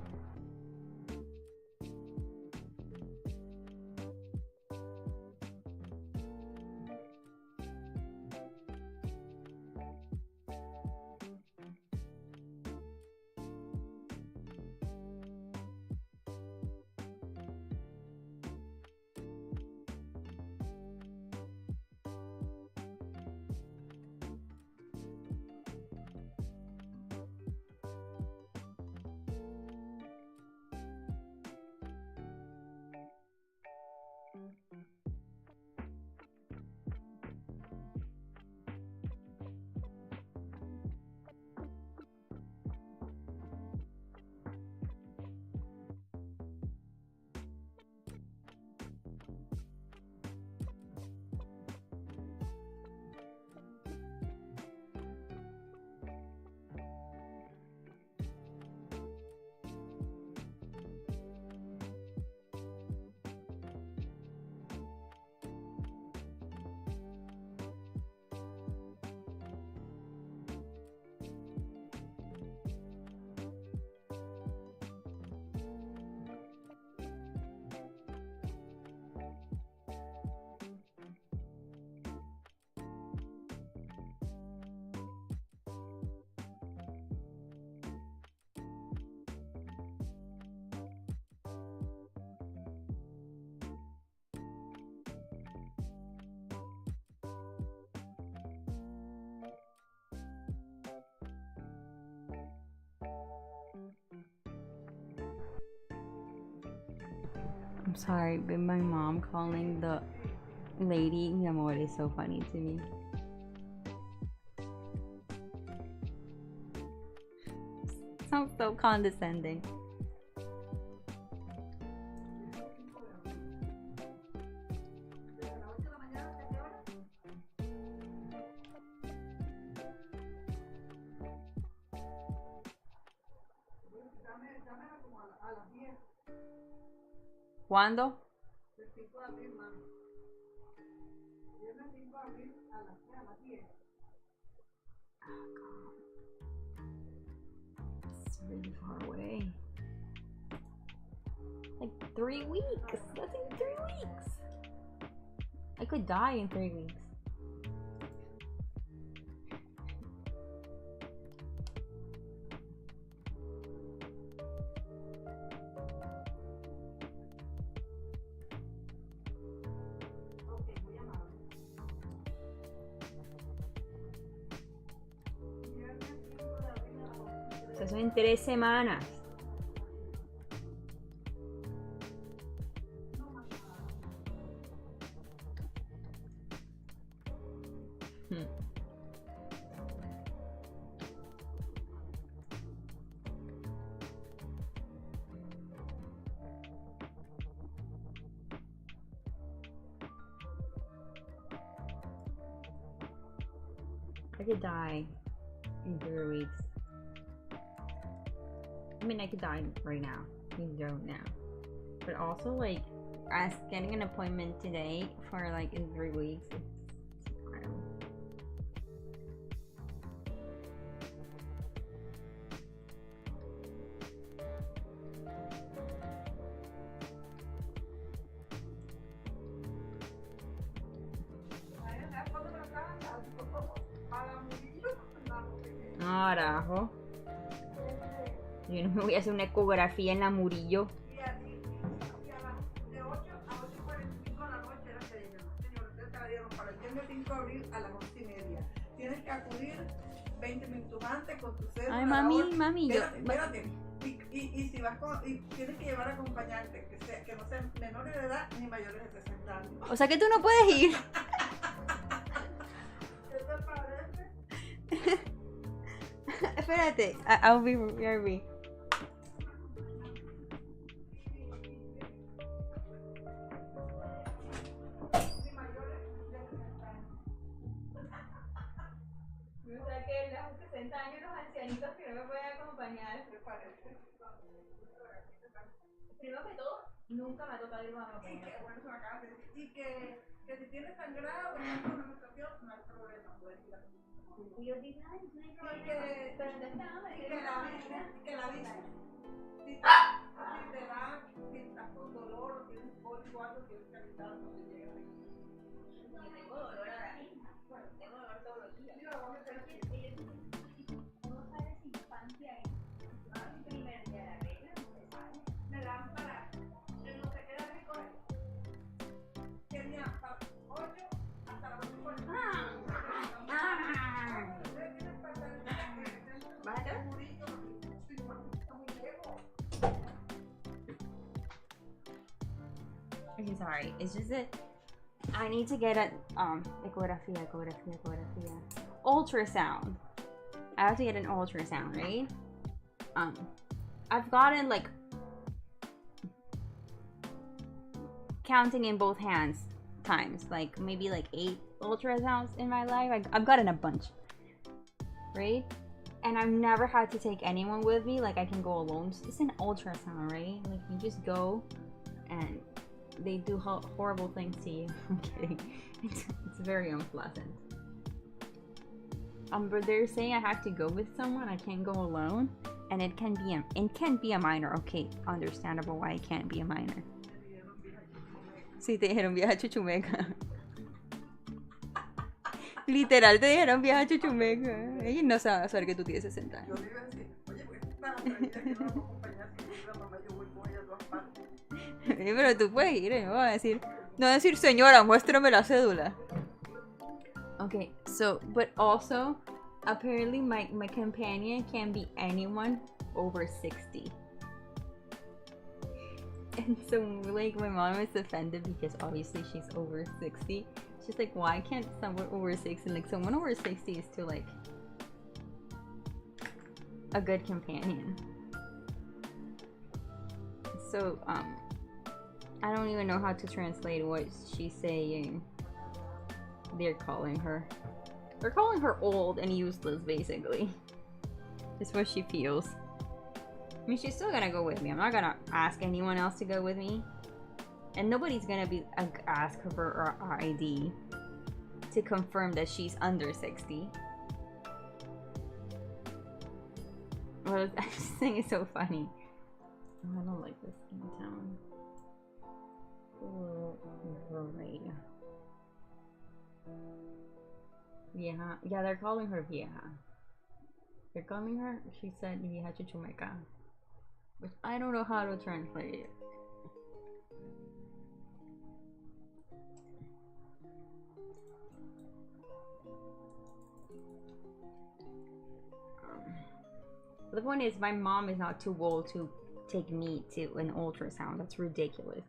Speaker 1: I'm sorry, but my mom calling the lady mi amor is so funny to me. Sounds so condescending. ¿Cuándo?
Speaker 3: El 5 de abril, mami. Viernes 5 de abril a las 10.
Speaker 1: It's really far away. Like 3 weeks. That's in 3 weeks. I could die in 3 weeks. Eso en 3 semanas. I could die in 3 weeks. I mean, I could die right now. You don't now. But also, like, as getting an appointment today for like in 3 weeks, it's incredible. Carajo. Yo no me voy a hacer una ecografía en la Murillo.
Speaker 3: De 8 a 8:45 de la noche era que dijeron, señor, ustedes te la dieron para el viernes 5 de abril a las 11:30. Tienes que acudir 20 minutos antes con tu cédula.
Speaker 1: Ay, mami, yo...
Speaker 3: Espérate. Y si vas con, y tienes que llevar acompañante, que no sean menores de edad ni mayores de 60 años.
Speaker 1: O sea que tú no puedes ir.
Speaker 3: ¿Qué te parece?
Speaker 1: Espérate, I'll be RB. O sea que los 60 años, los ancianitos que no me pueden acompañar.
Speaker 3: ¿Te parece?
Speaker 1: Primero que todo, nunca me ha tocado ir a una
Speaker 3: Y que, bueno, eso me acabas de decir. Y que si tienes sangrado o una menstruación, no hay problema, puedes ir a
Speaker 2: Y yo dije, ay, no hay
Speaker 3: Y
Speaker 2: problema. Pero no estaba,
Speaker 3: que
Speaker 2: era
Speaker 3: la
Speaker 2: una
Speaker 3: avisen, que la avisen. Si te da, si estás con dolor o tienes cólico o algo, tienes que avisar cuando llegues ahí.
Speaker 2: Yo tengo dolor ahora mismo. Bueno, tengo dolor todos los días.
Speaker 3: Mira, vamos a hacer aquí.
Speaker 2: Uno sale sin infancia ahí. El primer día de la regla, no se sabe.
Speaker 3: Me dan para, en lo que queda rico, tenía 8 hasta las 8:40.
Speaker 1: Okay, sorry. It's just that I need to get a ecografía. Ultrasound. I have to get an ultrasound, right? I've gotten like counting in both hands times, like maybe like 8 ultrasounds in my life. I've gotten a bunch, right? And I've never had to take anyone with me. Like I can go alone. It's an ultrasound, right? Like you just go and they do horrible things to you. I'm kidding. It's very unpleasant. But they're saying I have to go with someone. I can't go alone, and it can be a minor. Okay, understandable why it can't be a minor. Sí, te dijeron viaja a Chuchumeca. Literal, te dijeron viaja a Chuchumeca. Ella no sabe saber que tú tienes 60 años.
Speaker 3: Yo le iba a decir, oye, pues esta atrevida que no vamos a acompañar, si la mamá yo voy con ella a todas partes.
Speaker 1: Pero tú puedes ir, no voy a decir. No decir, señora, muéstrame la cédula. Okay, so, but also, apparently my companion can be anyone over 60. And so, like, my mom is offended because obviously she's over 60. She's like, why can't someone over 60, like, someone over 60 is still, like, a good companion. So, I don't even know how to translate what she's saying. They're calling her old and useless, basically. It's what she feels. I mean, she's still gonna go with me. I'm not gonna ask anyone else to go with me. And nobody's gonna be ask her for her ID to confirm that she's under 60. Well, I just think it's so funny. Oh, I don't like this in town. Right. Vieja. Yeah, they're calling her vieja. They're calling her, she said, vieja Chuchumeca. Which I don't know how to translate it. The point is, my mom is not too old to take me to an ultrasound. That's ridiculous.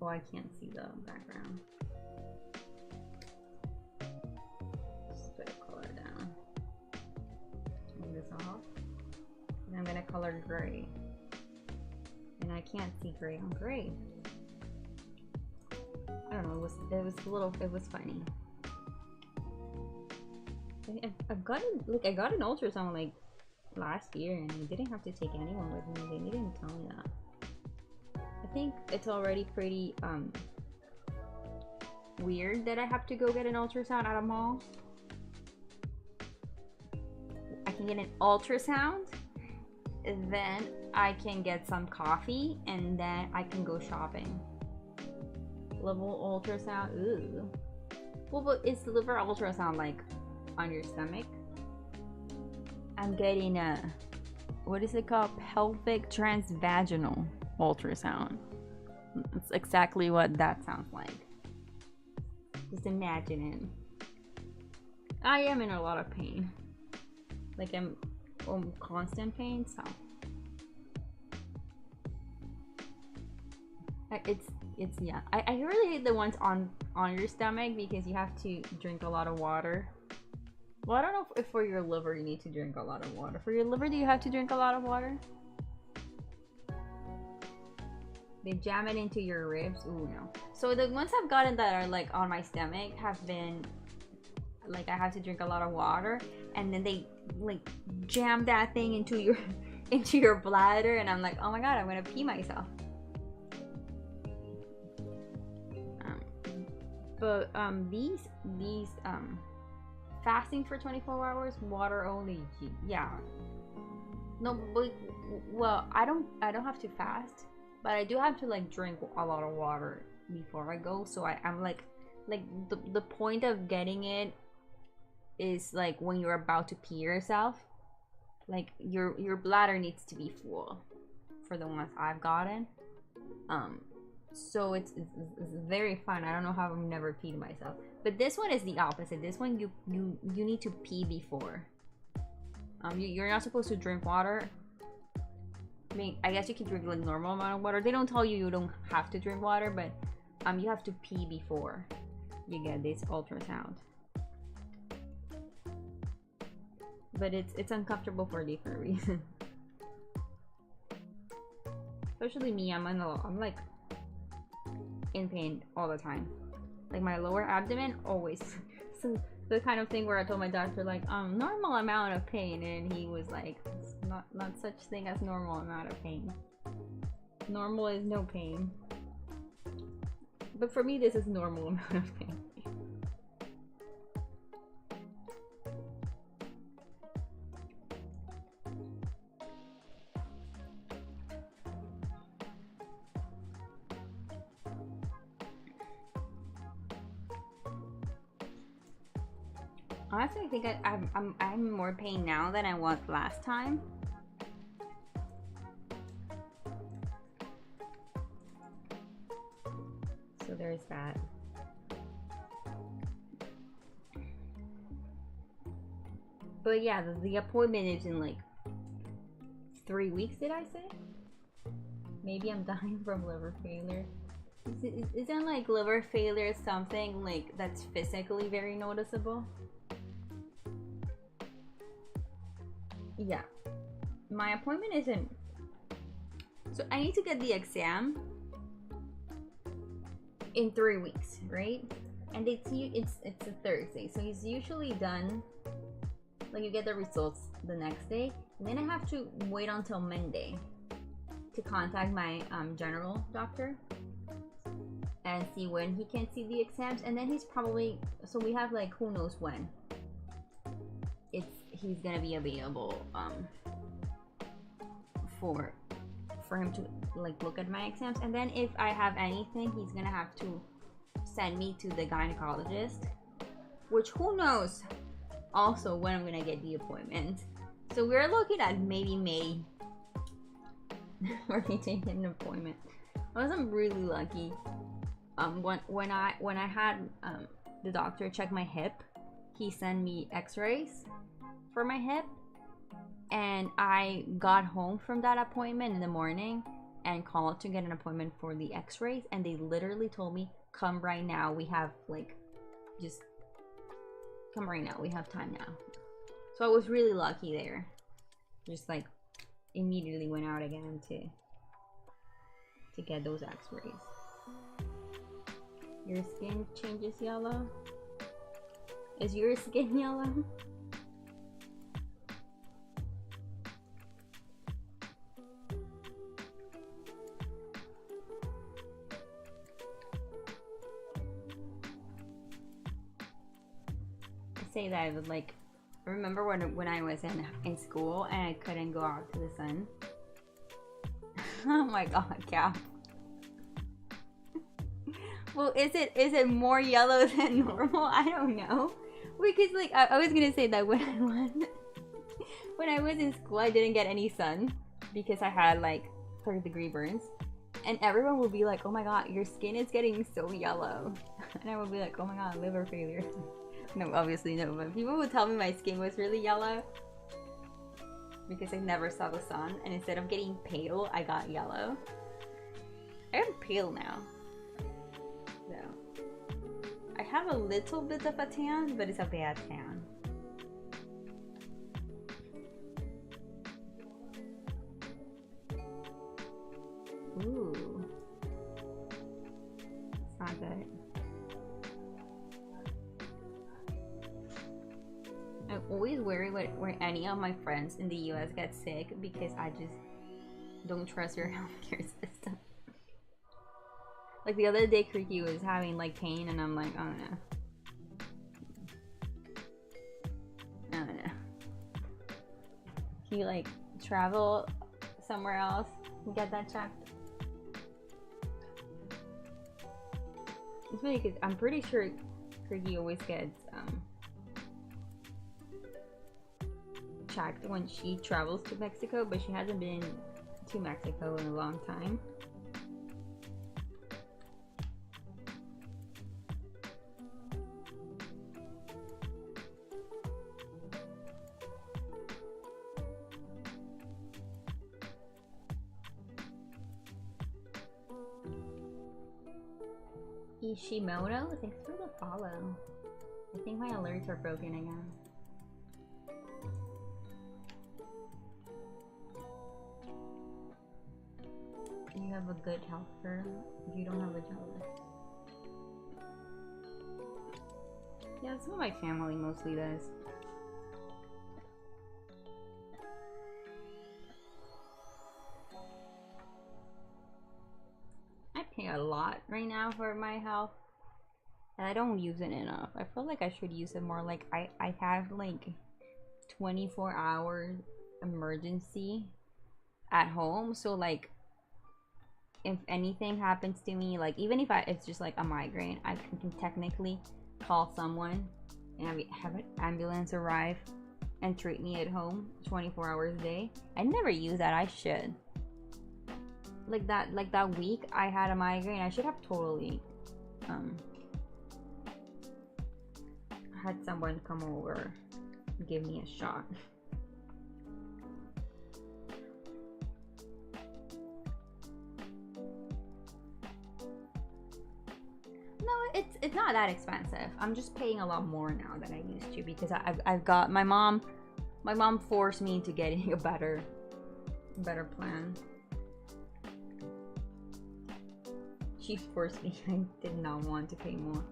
Speaker 1: Oh, I can't see the background. Just put a color down. Turn this off. And I'm gonna color gray. And I can't see gray on gray. I don't know, it was funny. I got an ultrasound like last year and I didn't have to take anyone with me. They didn't tell me that. I think it's already pretty weird that I have to go get an ultrasound at a mall. I can get an ultrasound, and then I can get some coffee, and then I can go shopping. Liver ultrasound, ooh. Well, but is liver ultrasound like on your stomach? I'm getting a, what is it called? Pelvic transvaginal ultrasound. It's exactly what that sounds like. Just imagine it. I am in a lot of pain. Like I'm constant pain, so. It's yeah. I really hate the ones on your stomach because you have to drink a lot of water. Well, I don't know if for your liver you need to drink a lot of water. For your liver, do you have to drink a lot of water? They jam it into your ribs. Ooh, no. So the ones I've gotten that are like on my stomach have been like I have to drink a lot of water, and then they like jam that thing into your bladder, and I'm like, oh my god, I'm gonna pee myself. But these fasting for 24 hours, water only. Yeah. No, but well, I don't have to fast, but I do have to like drink a lot of water before I go. So I'm like the point of getting it is like when you're about to pee yourself, like your bladder needs to be full for the ones I've gotten. So it's very fun. I don't know how I've never peed myself, but this one is the opposite. This one you need to pee before. You're not supposed to drink water. I mean, I guess you can drink like normal amount of water. They don't tell you you don't have to drink water, but you have to pee before you get this ultrasound. But it's uncomfortable for different reasons. Especially me, I'm like in pain all the time. Like my lower abdomen always. So the kind of thing where I told my doctor like normal amount of pain, and he was like, it's not such thing as normal amount of pain. Normal is no pain. But for me this is normal amount of pain. Honestly, I think I'm in more pain now than I was last time. So there's that. But yeah, the appointment is in like 3 weeks, did I say? Maybe I'm dying from liver failure. Isn't like liver failure something like that's physically very noticeable? Yeah, my appointment isn't. So I need to get the exam in 3 weeks, right? And it's a Thursday, so it's usually done. Like you get the results the next day, and then I have to wait until Monday to contact my general doctor and see when he can see the exams, and then he's probably, so we have like who knows when he's gonna be available for him to like look at my exams, and then if I have anything, he's gonna have to send me to the gynecologist, which who knows also when I'm gonna get the appointment. So we're looking at maybe May for me to get an appointment. I wasn't really lucky. When I had the doctor check my hip, he sent me x-rays for my hip, and I got home from that appointment in the morning and called to get an appointment for the x-rays, and they literally told me, come right now, we have like, just come right now, we have time now. So I was really lucky there. Just like immediately went out again to get those x-rays. Your skin changes yellow? Is your skin yellow? Say that I would like remember when I was in school and I couldn't go out to the sun. Oh my god, Cap. Well, is it more yellow than normal? I don't know, because like I was gonna say that when I was in school, I didn't get any sun because I had like 3rd-degree burns, and everyone would be like, oh my god, your skin is getting so yellow, and I would be like, oh my god, liver failure. No, obviously no, but people would tell me my skin was really yellow because I never saw the sun, and instead of getting pale, I got yellow. I'm pale now. So I have a little bit of a tan, but it's a bad tan. Ooh. It's not good. I'm always worried when any of my friends in the US get sick because I just don't trust your healthcare system. Like the other day, Kriki was having like pain, and I'm like, oh Can you like travel somewhere else and get that checked? It's funny because I'm pretty sure Kriggy always gets checked when she travels to Mexico, but she hasn't been to Mexico in a long time. Ishimoto, thanks for the follow. I think my alerts are broken again. You have a good health curve. You don't have a job. Yeah, some of my family mostly does. I pay a lot right now for my health, and I don't use it enough. I feel like I should use it more. Like I have like 24-hour emergency at home, so like if anything happens to me, like even if it's just like a migraine, I can technically call someone and have an ambulance arrive and treat me at home 24 hours a day. I never use that. I should. Like that week I had a migraine, I should have totally had someone come over and give me a shot. No, it's not that expensive. I'm just paying a lot more now than I used to because I've got my mom forced me into getting a better plan. She forced me. I did not want to pay more.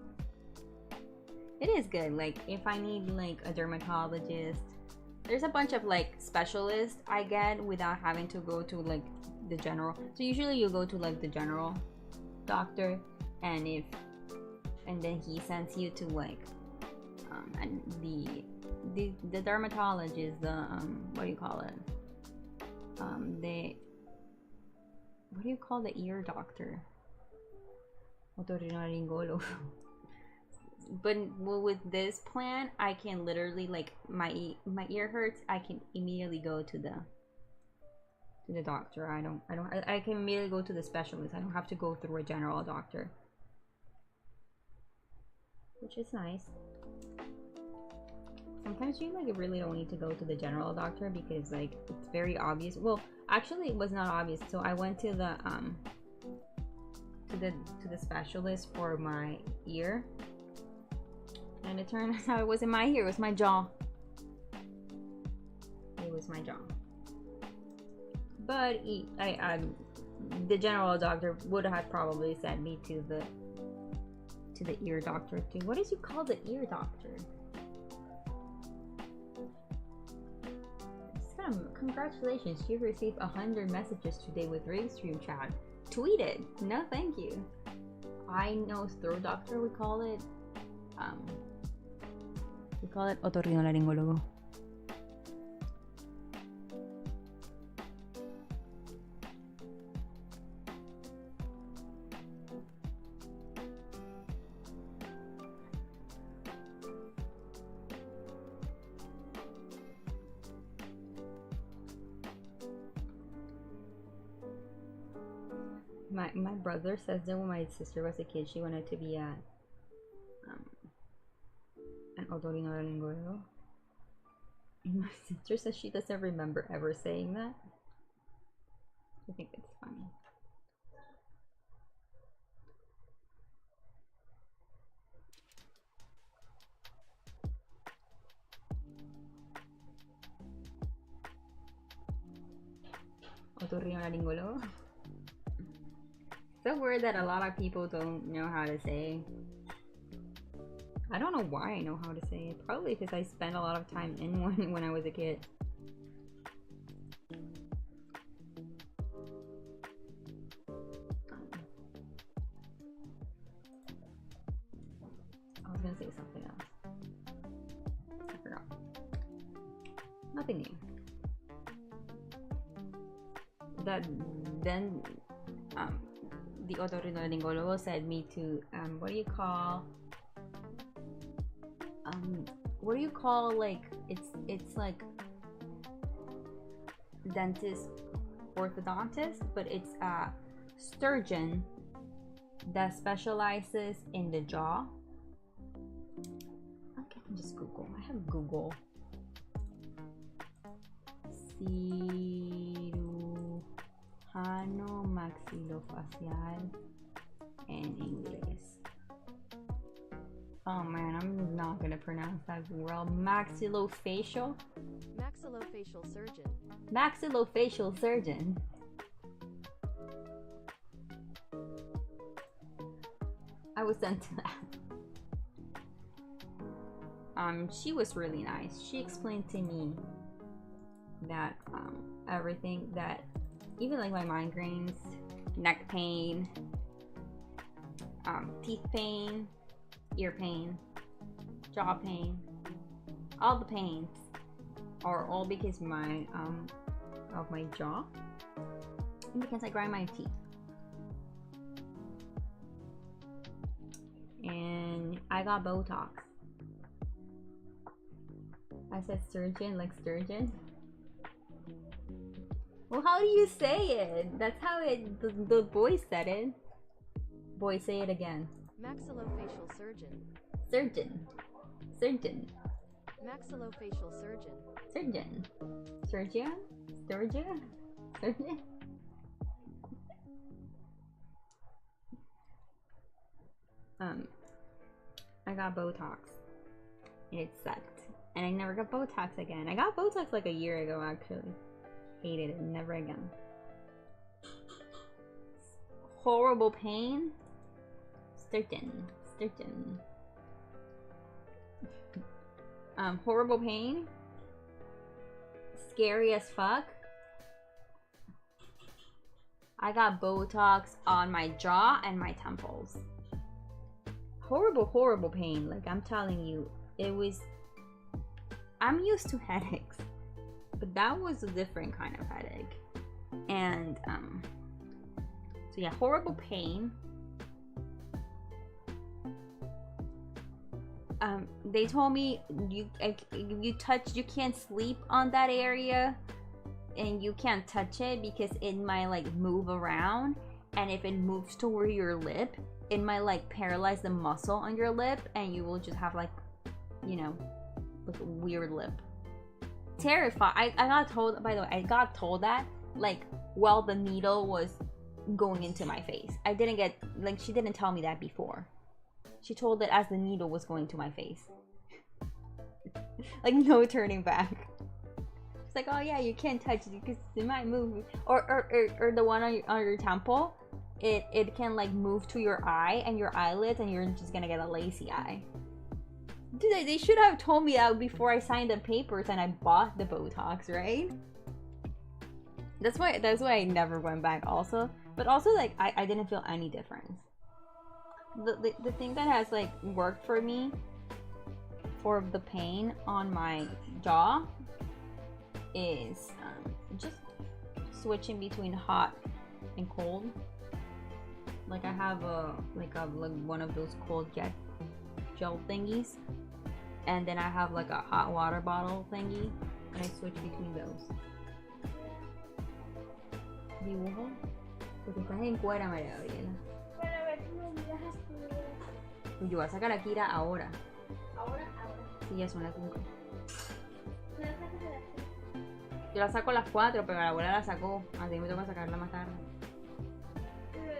Speaker 1: It is good. Like if I need like a dermatologist, there's a bunch of like specialists I get without having to go to like the general. So usually you go to like the general doctor, and then he sends you to like and the dermatologist, the what do you call it? What do you call the ear doctor? Otorrinolaryngologo. But with this plan, I can literally like my ear hurts, I can immediately go to the doctor. I can immediately go to the specialist. I don't have to go through a general doctor, which is nice. Sometimes you like really don't need to go to the general doctor because like it's very obvious. Well, actually it was not obvious. So I went to the specialist for my ear, and it turned out it wasn't my ear, it was my jaw. It was my jaw. But the general doctor would have probably sent me to the ear doctor too. What did you call the ear doctor? Congratulations, you received 100 messages today with Restream chat. Tweet it. No, thank you. I know throat doctor. We call it otorrinolaryngologo. My brother says that when my sister was a kid, she wanted to be an otorrinolaryngologo. And my sister says she doesn't remember ever saying that. I think it's funny. Otorrinolaryngologo. It's a word that a lot of people don't know how to say. I don't know why I know how to say it. Probably because I spent a lot of time in one when I was a kid. I was gonna say something else. I forgot. Nothing new. that then the otorrinolaryngologo said me to what do you call like it's like dentist orthodontist, but it's a surgeon that specializes in the jaw. Okay, I can just Google. I have Google. Cirujano maxilofacial en inglés. Oh man, I'm not gonna pronounce that well. Maxillofacial?
Speaker 5: Maxillofacial surgeon.
Speaker 1: Maxillofacial surgeon. I was sent to that. She was really nice. She explained to me that everything that, even like my migraines, neck pain, teeth pain, ear pain, jaw pain, all the pains are all because of my jaw and because I grind my teeth. And I got Botox. I said surgeon like sturgeon. Well, how do you say it? That's how the boy said it. Boy, say it again.
Speaker 5: Maxillofacial surgeon.
Speaker 1: Surgeon. Surgeon.
Speaker 5: Maxillofacial surgeon.
Speaker 1: Surgeon. Surgeon? Surgeon? Surgeon? I got Botox. It sucked. And I never got Botox again. I got Botox like a year ago actually. Hated it. Never again. Horrible pain. Sturgeon. Sturgeon. Horrible pain. Scary as fuck. I got Botox on my jaw and my temples. Horrible, horrible pain. Like, I'm telling you, it was... I'm used to headaches, but that was a different kind of headache. And, so yeah, horrible pain. They told me you can't sleep on that area and you can't touch it because it might like move around, and if it moves toward your lip, it might like paralyze the muscle on your lip and you will just have like, you know, like a weird lip. Terrified. I got told, by the way, I got told that like while the needle was going into my face. I didn't get, like, she didn't tell me that before. She told it as the needle was going to my face. Like, no turning back. It's like, oh yeah, you can't touch it because it might move. Or the one on your temple, it can like move to your eye and your eyelids, and you're just gonna get a lazy eye. Dude, they should have told me that before I signed the papers and I bought the Botox, right? That's why I never went back also. But also, like, I didn't feel any difference. The thing that has like worked for me for the pain on my jaw is just switching between hot and cold. Like, I have like one of those cold gel thingies, and then I have like a hot water bottle thingy, and I switch between those. Dibujo, porque estás en cuera, María Gabriela.
Speaker 2: Para ver si me ayudas a escribir.
Speaker 1: Pues yo voy a sacar a Kira ahora.
Speaker 2: Ahora.
Speaker 1: Sí, ya son las 5.
Speaker 2: No la sacas de las 5.
Speaker 1: Yo la saco a las 4, pero la abuela la sacó. Así me toca sacarla más tarde.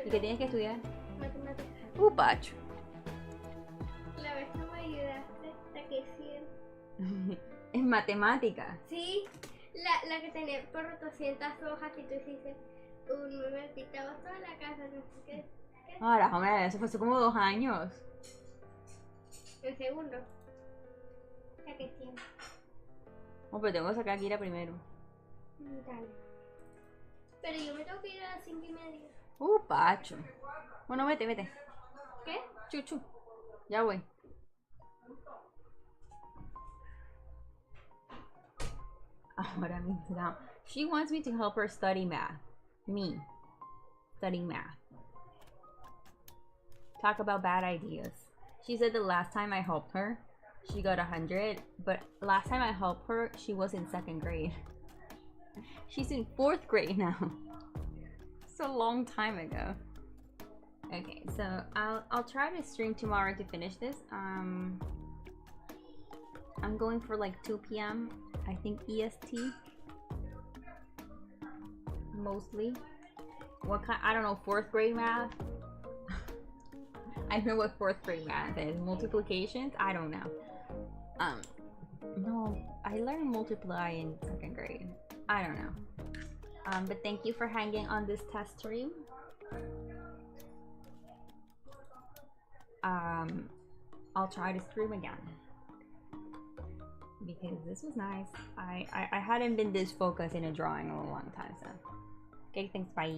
Speaker 1: ¿Y qué tienes que estudiar?
Speaker 2: Matemáticas.
Speaker 1: Pacho.
Speaker 2: La vez que me ayudaste, saqué 100.
Speaker 1: En matemáticas.
Speaker 2: Sí, la que tenía por 200 hojas y tú hiciste me pintaba toda la casa, no sé qué.
Speaker 1: Ahora, hombre, eso fue hace como 2 años.
Speaker 2: El segundo. Saqué 100.
Speaker 1: Oh, pero tengo que sacar a Kira primero.
Speaker 2: Dale. Pero yo me tengo que ir a las 5:30.
Speaker 1: Pacho. Bueno, vete.
Speaker 2: ¿Qué?
Speaker 1: Chuchu. Ya voy. Ahora mismo. She wants me to help her study math. Me. Studying math. Talk about bad ideas. She said the last time I helped her, she got 100, but last time I helped her, she was in 2nd grade. She's in 4th grade now. It's a long time ago. Okay, so I'll try to stream tomorrow to finish this. I'm going for like 2 p.m. I think EST. Mostly. What kind? I don't know. 4th grade math. I know what 4th grade math is. Multiplications? I don't know. No, I learned multiply in 2nd grade. I don't know. But thank you for hanging on this test stream. I'll try to stream again. Because this was nice. I hadn't been this focused in a drawing in a long time, so. Okay, thanks, bye.